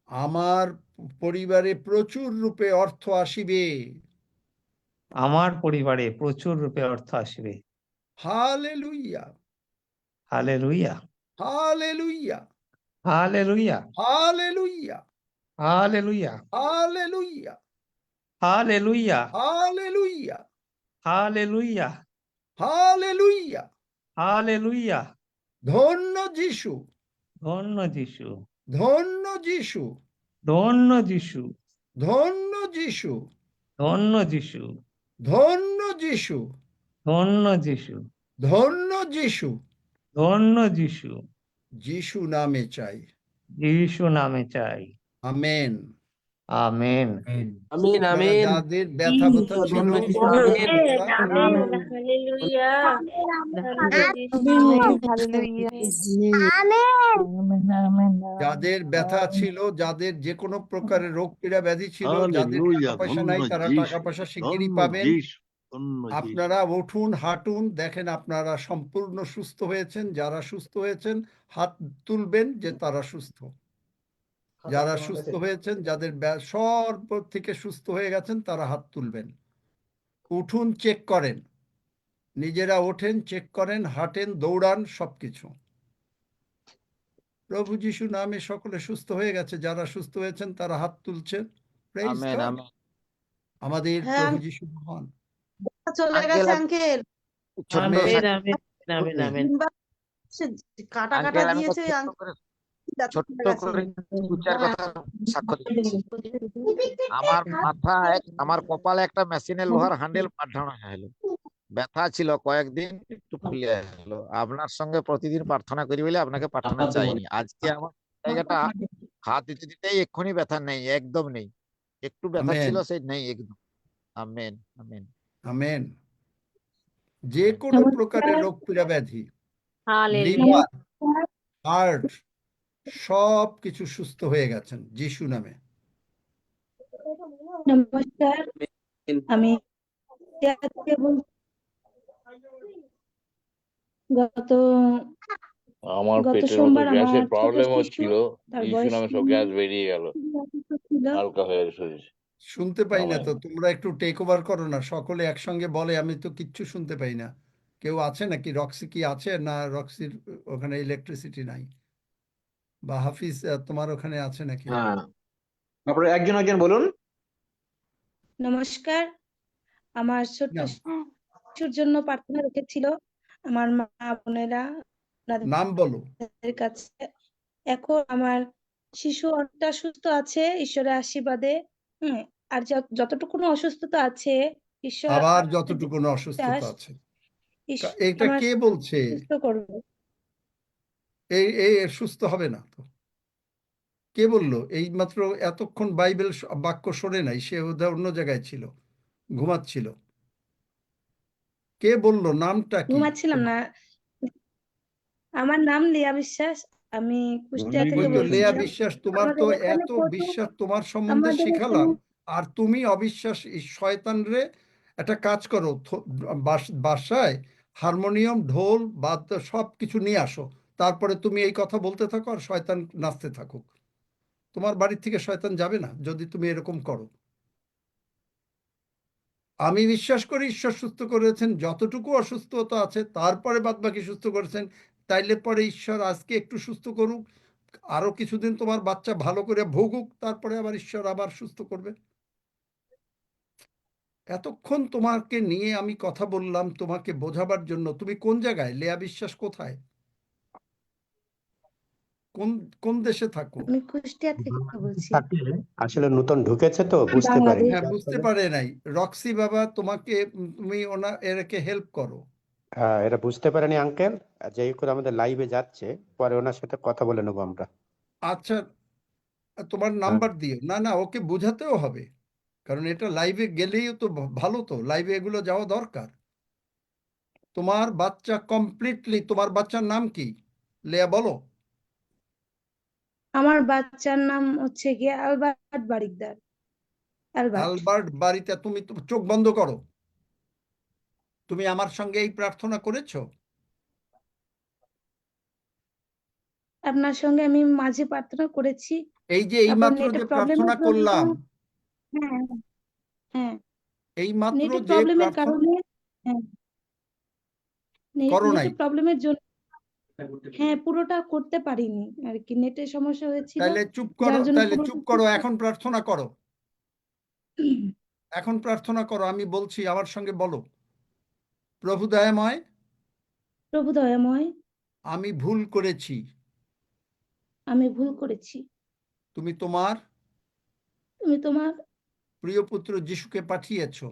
আমার পরিবারে প্রচুর রূপে অর্থ আসিবে। আমার পরিবারে প্রচুর রূপে অর্থ আসবে। Hallelujah, hallelujah, hallelujah, hallelujah, hallelujah, hallelujah, hallelujah, hallelujah, hallelujah, hallelujah, hallelujah. Hallelujah. ধন্য যিশু, ধন্য যিশু, ধন্য যিশু, ধন্য যিশু, ধন্য যিশু, ধন্য যিশু, ধন্য যিশু, ধন্য যিশু, ধন্য যিশু। ধন্য যিশু। যিশু নামে চাই। যিশু নামে চাই। আমেন। আমেন। আমিন আপনারা আমিন। যাদের ব্যথা ব্যথা ছিল ধন্য যিশু, আমেন আমিন। আমেন হালেলুয়া ধন্য যিশু যাদের ব্যথা ছিল, যাদের যে কোনো প্রকারের রোগ পীড়া ব্যাধি ছিল, যাদের টাকা পয়সা নাই, তারা টাকা পয়সা শিগগিরই পাবেন। আপনারা উঠুন, হাঁটুন, দেখেন আপনারা সম্পূর্ণ সুস্থ হয়েছেন। যারা সুস্থ হয়েছেন হাত তুলবেন যে তারা সুস্থ। যারা সুস্থ হয়েছেন, যাদের সর্ব থেকে সুস্থ হয়ে গেছেন, তারা হাত তুলবেন। উঠুন, চেক করেন, নিজেরা ওঠেন, চেক করেন, হাঁটেন, দৌড়ান, সবকিছু। প্রভু যিশু নামে সকলে সুস্থ হয়ে গেছে। যারা সুস্থ হয়েছেন তারা হাত তুলছেন। Praise amen God. আমেন। আমাদের হ্যাঁ, প্রভু যিশু মহান। চলে আঙ্কেল, গেছে আঙ্কেল। ছোট্ট আমেন। কাটা কাটা আঙ্কেল, আমি দিয়েছে ছোট্ট করে দু চার কথা সাক্ষ্য দিচ্ছি। আমার মাথায়, আমার কপালে একটা মেশিনের লোহার হ্যান্ডেল পাঠানো হলো। ব্যথা ছিল কয়েকদিন, একটু ফুলে গেল। আপনার সঙ্গে প্রতিদিন প্রার্থনা করি বলে আপনাকে পাঠানো চাইনি। আজকে আমার জায়গাটা হাত দিতে দিতেই এক্ষুনি ব্যথা নেই, একদম নেই। একটু ব্যথা আমেন। ছিল, সেই নেই একদম। Amen amen. আমেন। যে কোনো প্রকারের রোগ পীড়া ব্যাধি, হালেলুয়া লিভার, হার্ট, সব কিছু সুস্থ হয়ে গেছেন যিশু নামে। নমস্কার, আমি থেকে বলছি। গত আমার গত পেটের মধ্যে সোমবার আমার গ্যাসের ছোট প্রবলেম শিশু, হচ্ছিল, তার যিশু বয়স নামে সব গ্যাস বেরিয়ে গেল, অসুস্থ ছিল। হালকা হয়ে গেল শরীর। শুনতে পাই না আমেন। তো, তোমরা একটু টেক ওভার করো না, সকলে একসঙ্গে বলে, আমি তো কিচ্ছু শুনতে পাই না। কেউ আছে নাকি? রক্সি কি আছে? না রক্সির ওখানে ইলেকট্রিসিটি নাই? বা হাফিজ, তোমার ওখানে আছে নাকি? হ্যাঁ, আপনারা একজন একজন বলুন। নমস্কার, আমার ছোট্ট নাম শিশুর জন্য প্রার্থনা রেখেছিল আমার মা বোনেরা নাম বলো। আপনাদের কাছে। এখন আমার শিশু অনেকটা সুস্থ আছে ঈশ্বরের আশীর্বাদে। আর যতটুকু অসুস্থতা আছে ঈশ্বর আবার আমার যতটুকু অসুস্থতা বিশ্বাস, আছে। ঈশ্বর এটা আমার কে বলছে? সুস্থ করবে। এই সুস্থ হবে না তো? কে বললো? এই মাত্র এতক্ষণ বাইবেল বাক্য শোনে নাই, সে বোধহয় অন্য জায়গায় ছিল, ঘুমাচ্ছিল। কে বললো? নামটা কি? ঘুমাচ্ছিলাম না। আমার নাম লিয়া বিশ্বাস, আমি কুষ্টিয়া ওই থেকে তো লেয়া বলছিলাম। বিশ্বাস, তোমার তো আমাদের এখানে এত প্রচুর বিশ্বাস তোমার সম্বন্ধে আমাদের শিখালাম, এখানে আর তুমি অবিশ্বাস। এই শয়তান রে, একটা কাজ করো, বাসায় হারমোনিয়াম, ঢোল, বাদ্য সব কিছু নিয়ে আসো, তারপরে তুমি এই কথা বলতে থাকো আর শয়তান নাচতে থাকুক। তোমার বাড়ির থেকে শয়তান যাবে না যদি তুমি এরকম করো। আমি বিশ্বাস করি ঈশ্বর সুস্থ করেছেন, যতটুকু অসুস্থতা আছে তারপরে বাদবাকি সুস্থ করেছেন। তাইলে পরে ঈশ্বর আজকে একটু সুস্থ করুক, আরো কিছুদিন তোমার বাচ্চা ভালো করে ভুগুক, তারপরে আবার ঈশ্বর আবার সুস্থ করবে। এতক্ষণ তোমাকে নিয়ে আমি কথা বললাম তোমাকে বোঝাবার জন্য। তুমি কোন জায়গায়? লেয়া বিশ্বাস কোথায়? কোন কোন দেশে থাকো? আমি কুষ্টিয়া থেকে বলছি। আসলে নতুন ঢুকেছে তো বুঝতে পারি। বাংলাদেশ। হ্যাঁ, বুঝতে পারে নাই। রক্সি বাবা তোমাকে, তুমি এরাকে হেল্প করো। এটা বুঝতে পারেনি আঙ্কেল, যেই করে আমাদের লাইভে যাচ্ছে, পরে ওনার সাথে কথা বলে নেবো আমরা। আচ্ছা, তোমার নাম্বার দিও। না না, ওকে বোঝাতেও হবে, কারণ এটা লাইভে গেলেই তো ভালো, তো লাইভে এগুলো যাওয়া দরকার। তোমার বাচ্চা কমপ্লিটলি, তোমার বাচ্চার নাম কি লেয়া বলো? আমার বাচ্চার নাম হচ্ছে গিয়ে আলবার্ট বারিকদার। অ্যালবার্ট। আলবার্ট বাড়িতে। তুমি তো চোখ বন্ধ করো। তুমি আমার সঙ্গে এই প্রার্থনা করেছো? আপনার সঙ্গে আমি মাঝে প্রার্থনা করেছি। এই যে তারপর এইমাত্র নেটের যে প্রবলেমের প্রার্থনা জন্য, করলাম, হ্যাঁ হ্যাঁ, এইমাত্র নেটের যে প্রবলেমের প্রার্থনা কারণে, হ্যাঁ করো নাই, নেটের প্রবলেমের জন্য হ্যাঁ পুরোটা করতে পারিনি আর কি, নেটের সমস্যা হয়েছিল, তাহলে চুপ করো, যার জন্য তাহলে পুরোটা চুপ করো, এখন প্রার্থনা করো, এখন প্রার্থনা করো, আমি বলছি আমার সঙ্গে বলো। প্রভু দয়াময়, প্রভু দয়াময়, আমি ভুল করেছি, আমি ভুল করেছি, তুমি তোমার তুমি তোমার প্রিয় পুত্র যিশুকে পাঠিয়েছো।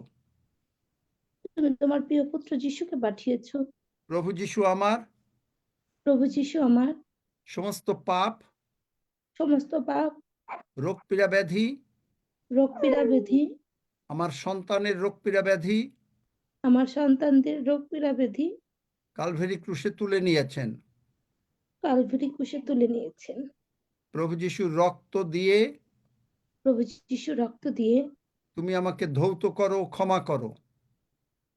তুমি তোমার প্রিয় পুত্র যিশুকে পাঠিয়েছো। প্রভু যিশু আমার প্রভু যিশু আমার সমস্ত পাপ, সমস্ত পাপ, রোগ পীড়া ব্যাধি, রোগ পীড়া ব্যাধি, আমার সন্তানের রোগ পীড়া ব্যাধি আমার সন্তানদের রোগ পীড়া ব্যাধি কালভেরি ক্রুশে তুলে নিয়েছেন। কালভারি ক্রুশে তুলে নিয়েছেন। প্রভু যিশুর রক্ত দিয়ে প্রভু যিশু রক্ত দিয়ে তুমি আমাকে ধৌত করো, ক্ষমা করো।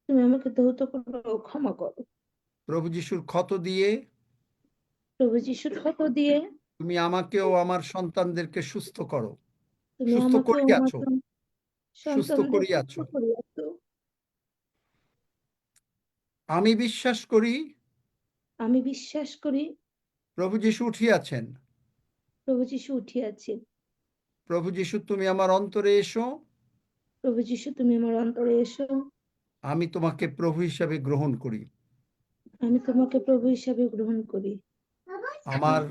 তুমি আমাকে ধৌত করো ও ক্ষমা করো। প্রভু যিশুর ক্ষত দিয়ে প্রভু যিশুর ক্ষত দিয়ে তুমি আমাকে ও আমার সন্তানদেরকে সুস্থ করো, তুমি সুস্থ আমাকে ও আমার করিয়াছো, সুস্থ সন্তানদের করিয়াছো। সুস্থ করিয়াছো। আমি বিশ্বাস করি আমি বিশ্বাস করি প্রভু যিশু উঠিয়াছেন। প্রভু যিশু উঠিয়াছেন। প্রভু যিশু তুমি আমার অন্তরে এসো, প্রভু যিশু তুমি আমার অন্তরে এসো, আমি তোমাকে প্রভু হিসাবে গ্রহণ করি। আমি তোমাকে প্রভু হিসাবে গ্রহণ করি। আমার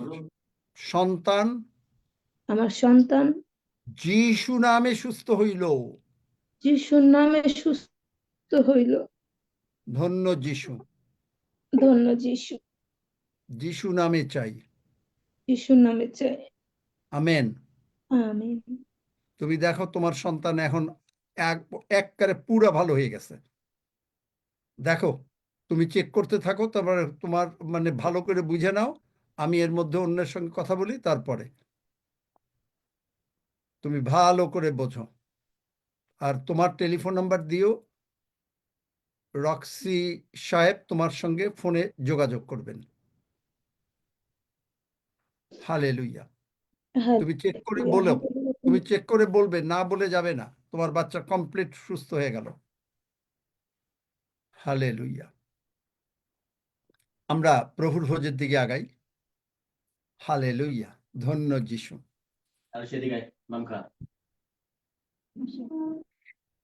সন্তান আমার সন্তান যিশু নামে সুস্থ হইল। যিশুর নামে সুস্থ হইল। ধন্য যিশু, ধন্য যিশু, যিশু নামে চাই। যিশুর নামে চাই। আমেন। আমিন। তুমি দেখো তোমার সন্তান এখন একবারে পুরা ভালো হয়ে গেছে। দেখো, তুমি চেক করতে থাকো, তারপরে তোমার মানে ভালো করে বুঝে নাও। আমি এর মধ্যে অন্যের সঙ্গে কথা বলি, তারপরে তুমি ভালো করে বোঝো। আর তোমার টেলিফোন নাম্বার দিও, রক্সি সাহেব তোমার সঙ্গে ফোনে যোগাযোগ করবেন। হালেলুয়া। তুমি চেক করে বলো, তুমি চেক করে বলবে, না বলে যাবে না। তোমার বাচ্চা কমপ্লিট সুস্থ হয়ে গেল। হালেলুয়া। আমরা প্রভুর ভোজের দিকে আগাই। হালেলুয়া, ধন্য যিশু।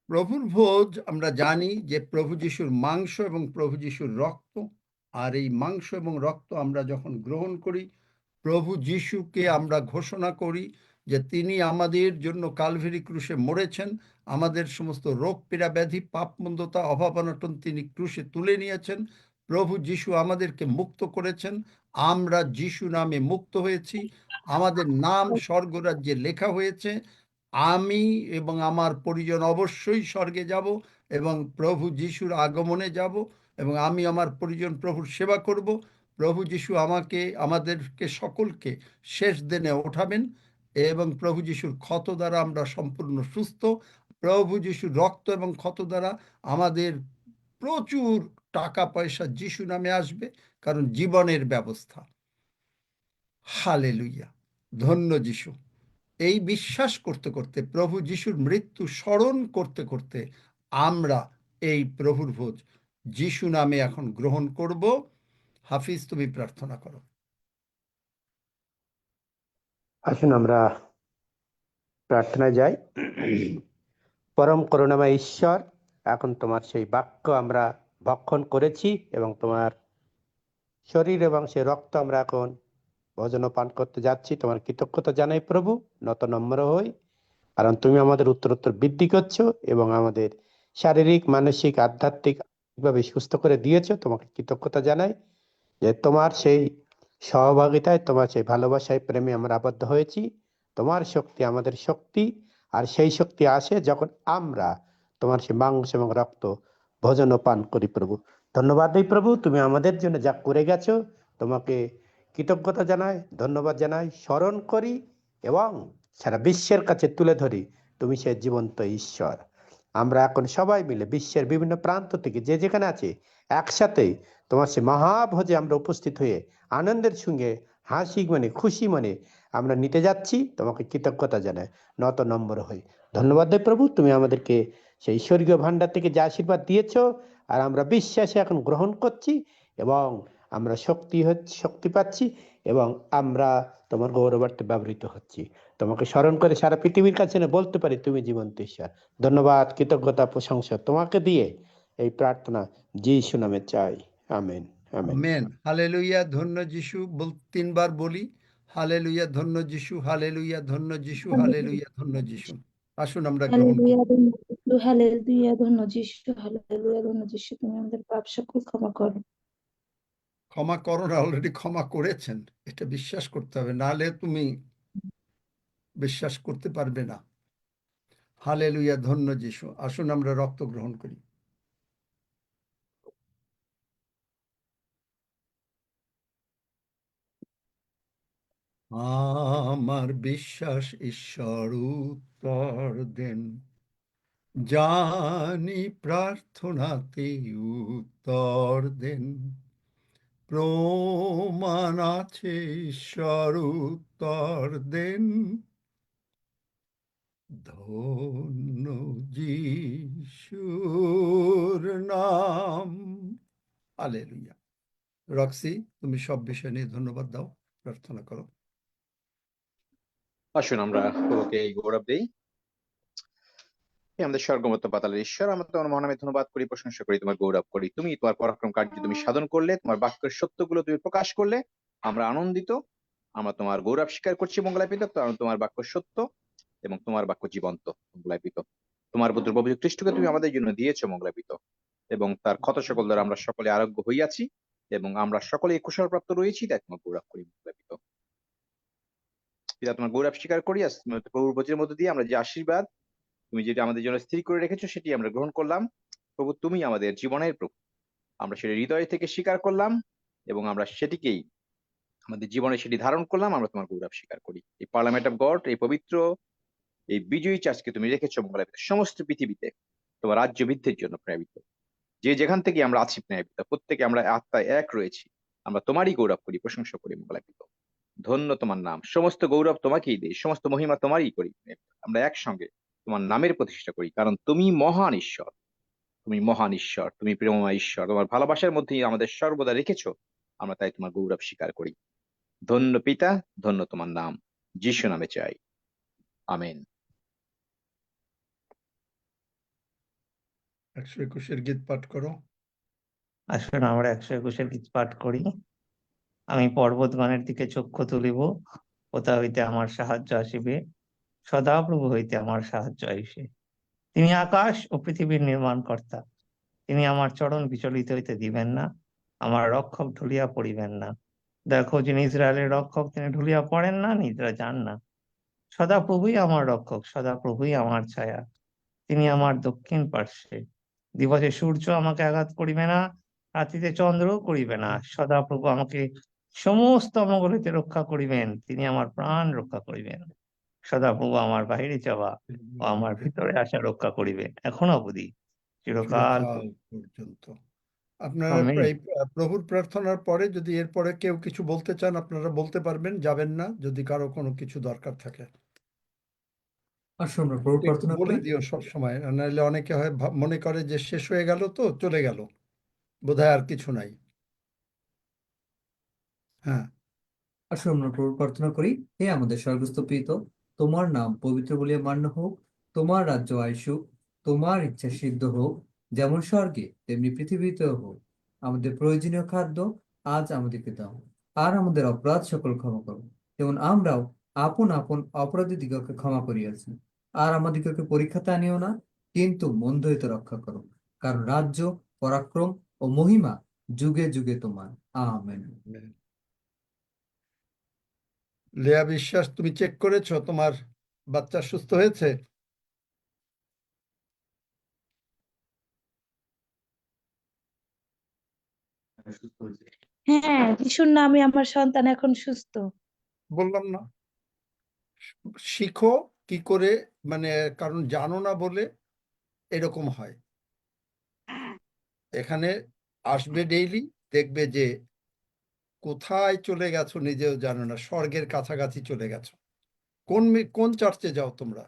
প্রভুর ভোজ আমরা জানি যে প্রভু যিশুর মাংস এবং প্রভু যিশুর রক্ত। আর এই মাংস এবং রক্ত আমরা যখন গ্রহণ করি, প্রভু যিশুকে আমরা ঘোষণা করি যে তিনি আমাদের জন্য কালভেরি ক্রুশে মরেছেন, আমাদের সমস্ত রোগ পীড়া ব্যাধি পাপ মন্দতা অভাব অনটন তিনি ক্রুশে তুলে নিয়েছেন। প্রভু যিশু আমাদেরকে মুক্ত করেছেন, আমরা যিশু নামে মুক্ত হয়েছি, আমাদের নাম স্বর্গরাজ্যে লেখা হয়েছে। আমি এবং আমার পরিজন অবশ্যই স্বর্গে যাব এবং প্রভু যিশুর আগমনে যাব, এবং আমি আমার পরিজন প্রভুর সেবা করব। প্রভু যিশু আমাদেরকে সকলকে শেষ দিনে ওঠাবেন এবং প্রভু যিশুর ক্ষত দ্বারা আমরা সম্পূর্ণ সুস্থ। প্রভু যিশুর রক্ত এবং ক্ষত দ্বারা আমাদের প্রচুর টাকা পয়সা যিশু নামে আসবে, কারণ জীবনের ব্যবস্থা। হালেলুয়া, ধন্য যিশু। এই বিশ্বাস করতে করতে, প্রভু যিশুর মৃত্যু স্মরণ করতে করতে আমরা এই প্রভুর ভোজ যিশু নামে এখন গ্রহণ করব। হাফিজ, তুমি প্রার্থনা করো। আসুন আমরা প্রার্থনায় যাই। পরম করুণাময় ঈশ্বর, এখন তোমার সেই বাক্য আমরা ভক্ষণ করেছি এবং তোমার শরীর এবং সেই রক্ত আমরা এখন ভোজন পান করতে যাচ্ছি। তোমার কৃতজ্ঞতা জানাই প্রভু, নত নম্র হই, কারণ তুমি আমাদের উত্তরোত্তর বৃদ্ধি করছো এবং আমাদের শারীরিক মানসিক আধ্যাত্মিক ভাবে সুস্থ করে দিয়েছো। তোমাকে কৃতজ্ঞতা জানাই যে তোমার সেই সহভাগিতায়, তোমার সেই ভালোবাসায়, প্রেমে আমরা আবদ্ধ হয়েছি। তোমার শক্তি আমাদের শক্তি, আর সেই শক্তি আসে যখন আমরা তোমার সেই মাংস এবং রক্ত ভোজন পান করি। প্রভু ধন্যবাদ দেই প্রভু, তুমি আমাদের জন্য যা করে গেছো। তোমাকে কৃতজ্ঞতা জানাই, ধন্যবাদ জানাই, স্মরণ করি এবং সারা বিশ্বের কাছে তুলে ধরি তুমি সে জীবন্ত ঈশ্বর। আমরা এখন সবাই মিলে বিশ্বের বিভিন্ন প্রান্ত থেকে যে যেখানে আছে একসাথে তোমার সে মহাভোজে আমরা উপস্থিত হয়ে আনন্দের সঙ্গে হাসি মনে খুশি মনে আমরা নিতে যাচ্ছি, তোমাকে কৃতজ্ঞতা জানাই, নত নম্বর হই। ধন্যবাদ দেব প্রভু, তুমি আমাদেরকে সেই স্বর্গীয় ভান্ডার থেকে যে আশীর্বাদ দিয়েছো, আর আমরা বিশ্বাসে এখন গ্রহণ করছি, এবং আমরা শক্তি পাচ্ছি, এবং আমরা তোমার গৌরবার্থে ব্যবহৃত হচ্ছি। তোমাকে স্মরণ করে সারা পৃথিবীর কাছে না বলতে পারি তুমি জীবন্ত ঈশ্বর। ধন্যবাদ, কৃতজ্ঞতা, প্রশংসা তোমাকে দিয়ে এই প্রার্থনা যিশু নামে চাই। Amen, amen. আমেন। হালেলুয়া, ধন্য যিশু। 3 বার বলি, হালেলুয়া, ধন্য যিশু, হালেলুয়া, ধন্য যিশু, হালেলুয়া, ধন্য যিশু। আসুন আমরা গ্রহণ করি। হালেলুয়া, ধন্য যিশু, হালেলুয়া, ধন্য যিশু, হালেলুয়া, ধন্য যিশু, তুমি আমাদের পাপ সকল ক্ষমা করো। ক্ষমা করো না, অলরেডি ক্ষমা করেছেন, এটা বিশ্বাস করতে হবে, নাহলে তুমি বিশ্বাস করতে পারবে না। হালেলুয়া, ধন্য যিশু। আসুন আমরা রক্ত গ্রহণ করি। আমার বিশ্বাস ঈশ্বর উত্তর দেন, জানি প্রার্থনাতে উত্তর দেন, প্রমাণ আছে ঈশ্বর উত্তর দেন, ধন্য যিশুর নাম। হালেলুয়া। রক্সি, তুমি সব বিষয় নিয়ে ধন্যবাদ দাও, প্রার্থনা করো। আসুন আমরা প্রভুকে এই গৌরব দেই। হে আমাদের স্বর্গমত পাতালের ঈশ্বর, আমরা তোমার মহানামে ধন্যবাদ করি, প্রশংসা করি, তোমার গৌরব করি। তুমি তোমার পরাক্রম কার্য তুমি সাধন করলে, তোমার বাক্যের সত্যগুলো তুমি প্রকাশ করলে, আমরা আনন্দিত। আমরা তোমার গৌরব স্বীকার করছি মঙ্গলাপিত, কারণ তোমার বাক্য সত্য এবং তোমার বাক্য জীবন্ত। মঙ্গলাপিত, তোমার পুত্র প্রভু যীশু খ্রিস্টকে তুমি আমাদের জন্য দিয়েছো মঙ্গলাপিত, এবং তার ক্ষত সকল দ্বারা আমরা সকলে আরোগ্য হইয়াছি, এবং আমরা সকলে কুশল প্রাপ্ত রয়েছি, তাই তোমার গৌরব করি মঙ্গলাপিত। পিতা, তোমার গৌরব স্বীকার করি, আজ প্রভুর বচনের মধ্যে দিয়ে আমরা যে আশীর্বাদ তুমি যেটা আমাদের জন্য স্থির করে রেখেছো সেটি আমরা গ্রহণ করলাম। প্রভু, তুমি আমাদের জীবনের প্রভু, আমরা সেটা হৃদয় থেকে স্বীকার করলাম, এবং আমরা সেটিকেই আমাদের জীবনে সেটি ধারণ করলাম। আমরা তোমার গৌরব স্বীকার করি। এই পার্লামেন্ট অফ গড, এই পবিত্র, এই বিজয়ী চার্চকে তুমি রেখেছো মঙ্গলাপিত, সমস্ত পৃথিবীতে তোমার রাজ্য বৃদ্ধির জন্য প্রেরিত। যে যেখান থেকে আমরা আছি প্রেরিত, প্রত্যেকে আমরা আত্মায় এক রয়েছি, আমরা তোমারই গৌরব করি, প্রশংসা করি মঙ্গলাপিত। ধন্য তোমার নাম, সমস্ত গৌরব তোমাকেই দেই, সমস্ত মহিমা তোমারই করি। আমরা একসঙ্গে তোমার নামের প্রতিষ্ঠা করি, কারণ তুমি মহান ঈশ্বর, তুমি মহান ঈশ্বর, তুমি প্রেমময় ঈশ্বর, তোমার ভালোবাসার মধ্যেই আমাদের সর্বদা রেখেছো। আমরা তাই তোমার গৌরব স্বীকার করি। ধন্য পিতা, ধন্য তোমার নাম, যিশু নামে চাই। আমেন। 121 গীত পাঠ করো। আসুন আমরা 121 গীত পাঠ করি। আমি পর্বতগণের দিকে চক্ষু তুলিব, কোথা হইতে আমার সাহায্য আসিবে, সদাপ্রভু হইতে আমার সাহায্য আইসে। তিনি আকাশ ও পৃথিবীর নির্মাণকর্তা, তিনি আমার চরণ বিচলিত হইতে দিবেন না, আমার রক্ষক ঢুলিয়া পড়িবেন না। দেখো, যিনি ইসরায়েলের রক্ষক, তিনি ঢুলিয়া পড়েন না, নিদ্রা যান না। সদাপ্রভুই আমার রক্ষক, সদাপ্রভুই আমার ছায়া, তিনি আমার দক্ষিণ পার্শ্বে। দিবসে সূর্য আমাকে আঘাত করিবে না, রাত্রিতে চন্দ্রও করিবে না। সদাপ্রভু আমাকে সমস্ত অমঙ্গল হইতে রক্ষা করিবেন, তিনি আমার প্রাণ রক্ষা করিবেন। সদাপ্রভু আমার বাহিরে যাওয়া ও আমার ভিতরে আসা রক্ষা করিবেন, এখন অবধি, চিরকাল চিরকাল পর্যন্ত। আপনারা আমেন। এই প্রভুর প্রার্থনার পরে যদি এরপরে কেউ কিছু বলতে চান, আপনারা বলতে পারবেন, যাবেন না, যদি কারো কোনো কিছু দরকার থাকে। আসুন আমরা প্রভুর একটু প্রার্থনা বলে করি। দিও সব সময়, নাহলে অনেকে হয় মনে করে যে শেষ হয়ে গেল, তো চলে গেল, বোধহয় আর কিছু নাই। হ্যাঁ, আসুন আমরা প্রভুর প্রার্থনা করি। হে আমাদের স্বর্গস্থ পিতা, তোমার নাম পবিত্র বলিয়া মান্য হোক, তোমার রাজ্য আইসুক, তোমার ইচ্ছা সিদ্ধ হোক, যেমন স্বর্গে তেমনি পৃথিবীতেও হোক। আমাদের প্রয়োজনীয় খাদ্য আজ আমাদেরকে দাও, আর আমাদের অপরাধ সকল ক্ষমা করো, যেমন আমরাও আপন আপন অপরাধীদিগকে ক্ষমা করিয়াছি। আর আমাদিগকে পরীক্ষাতে আনিও না, কিন্তু মন্দ হইতে রক্ষা করো, কারণ রাজ্য, পরাক্রম ও মহিমা যুগে যুগে তোমার। আমেন। লেয়া বিশ্বাস, তুমি চেক করেছো তোমার বাচ্চা সুস্থ হয়েছে? হ্যাঁ, যিশুর নামে আমার সন্তান এখন সুস্থ। বললাম না, শিখো কি করে, মানে কারণ জানো না বলে এরকম হয়। এখানে আসবে ডেইলি, দেখবে যে কোথায় চলে গেছো নিজেও জানো না, স্বর্গের কাছাকাছি চলে গেছো। কোন চার্চে যাও তোমরা?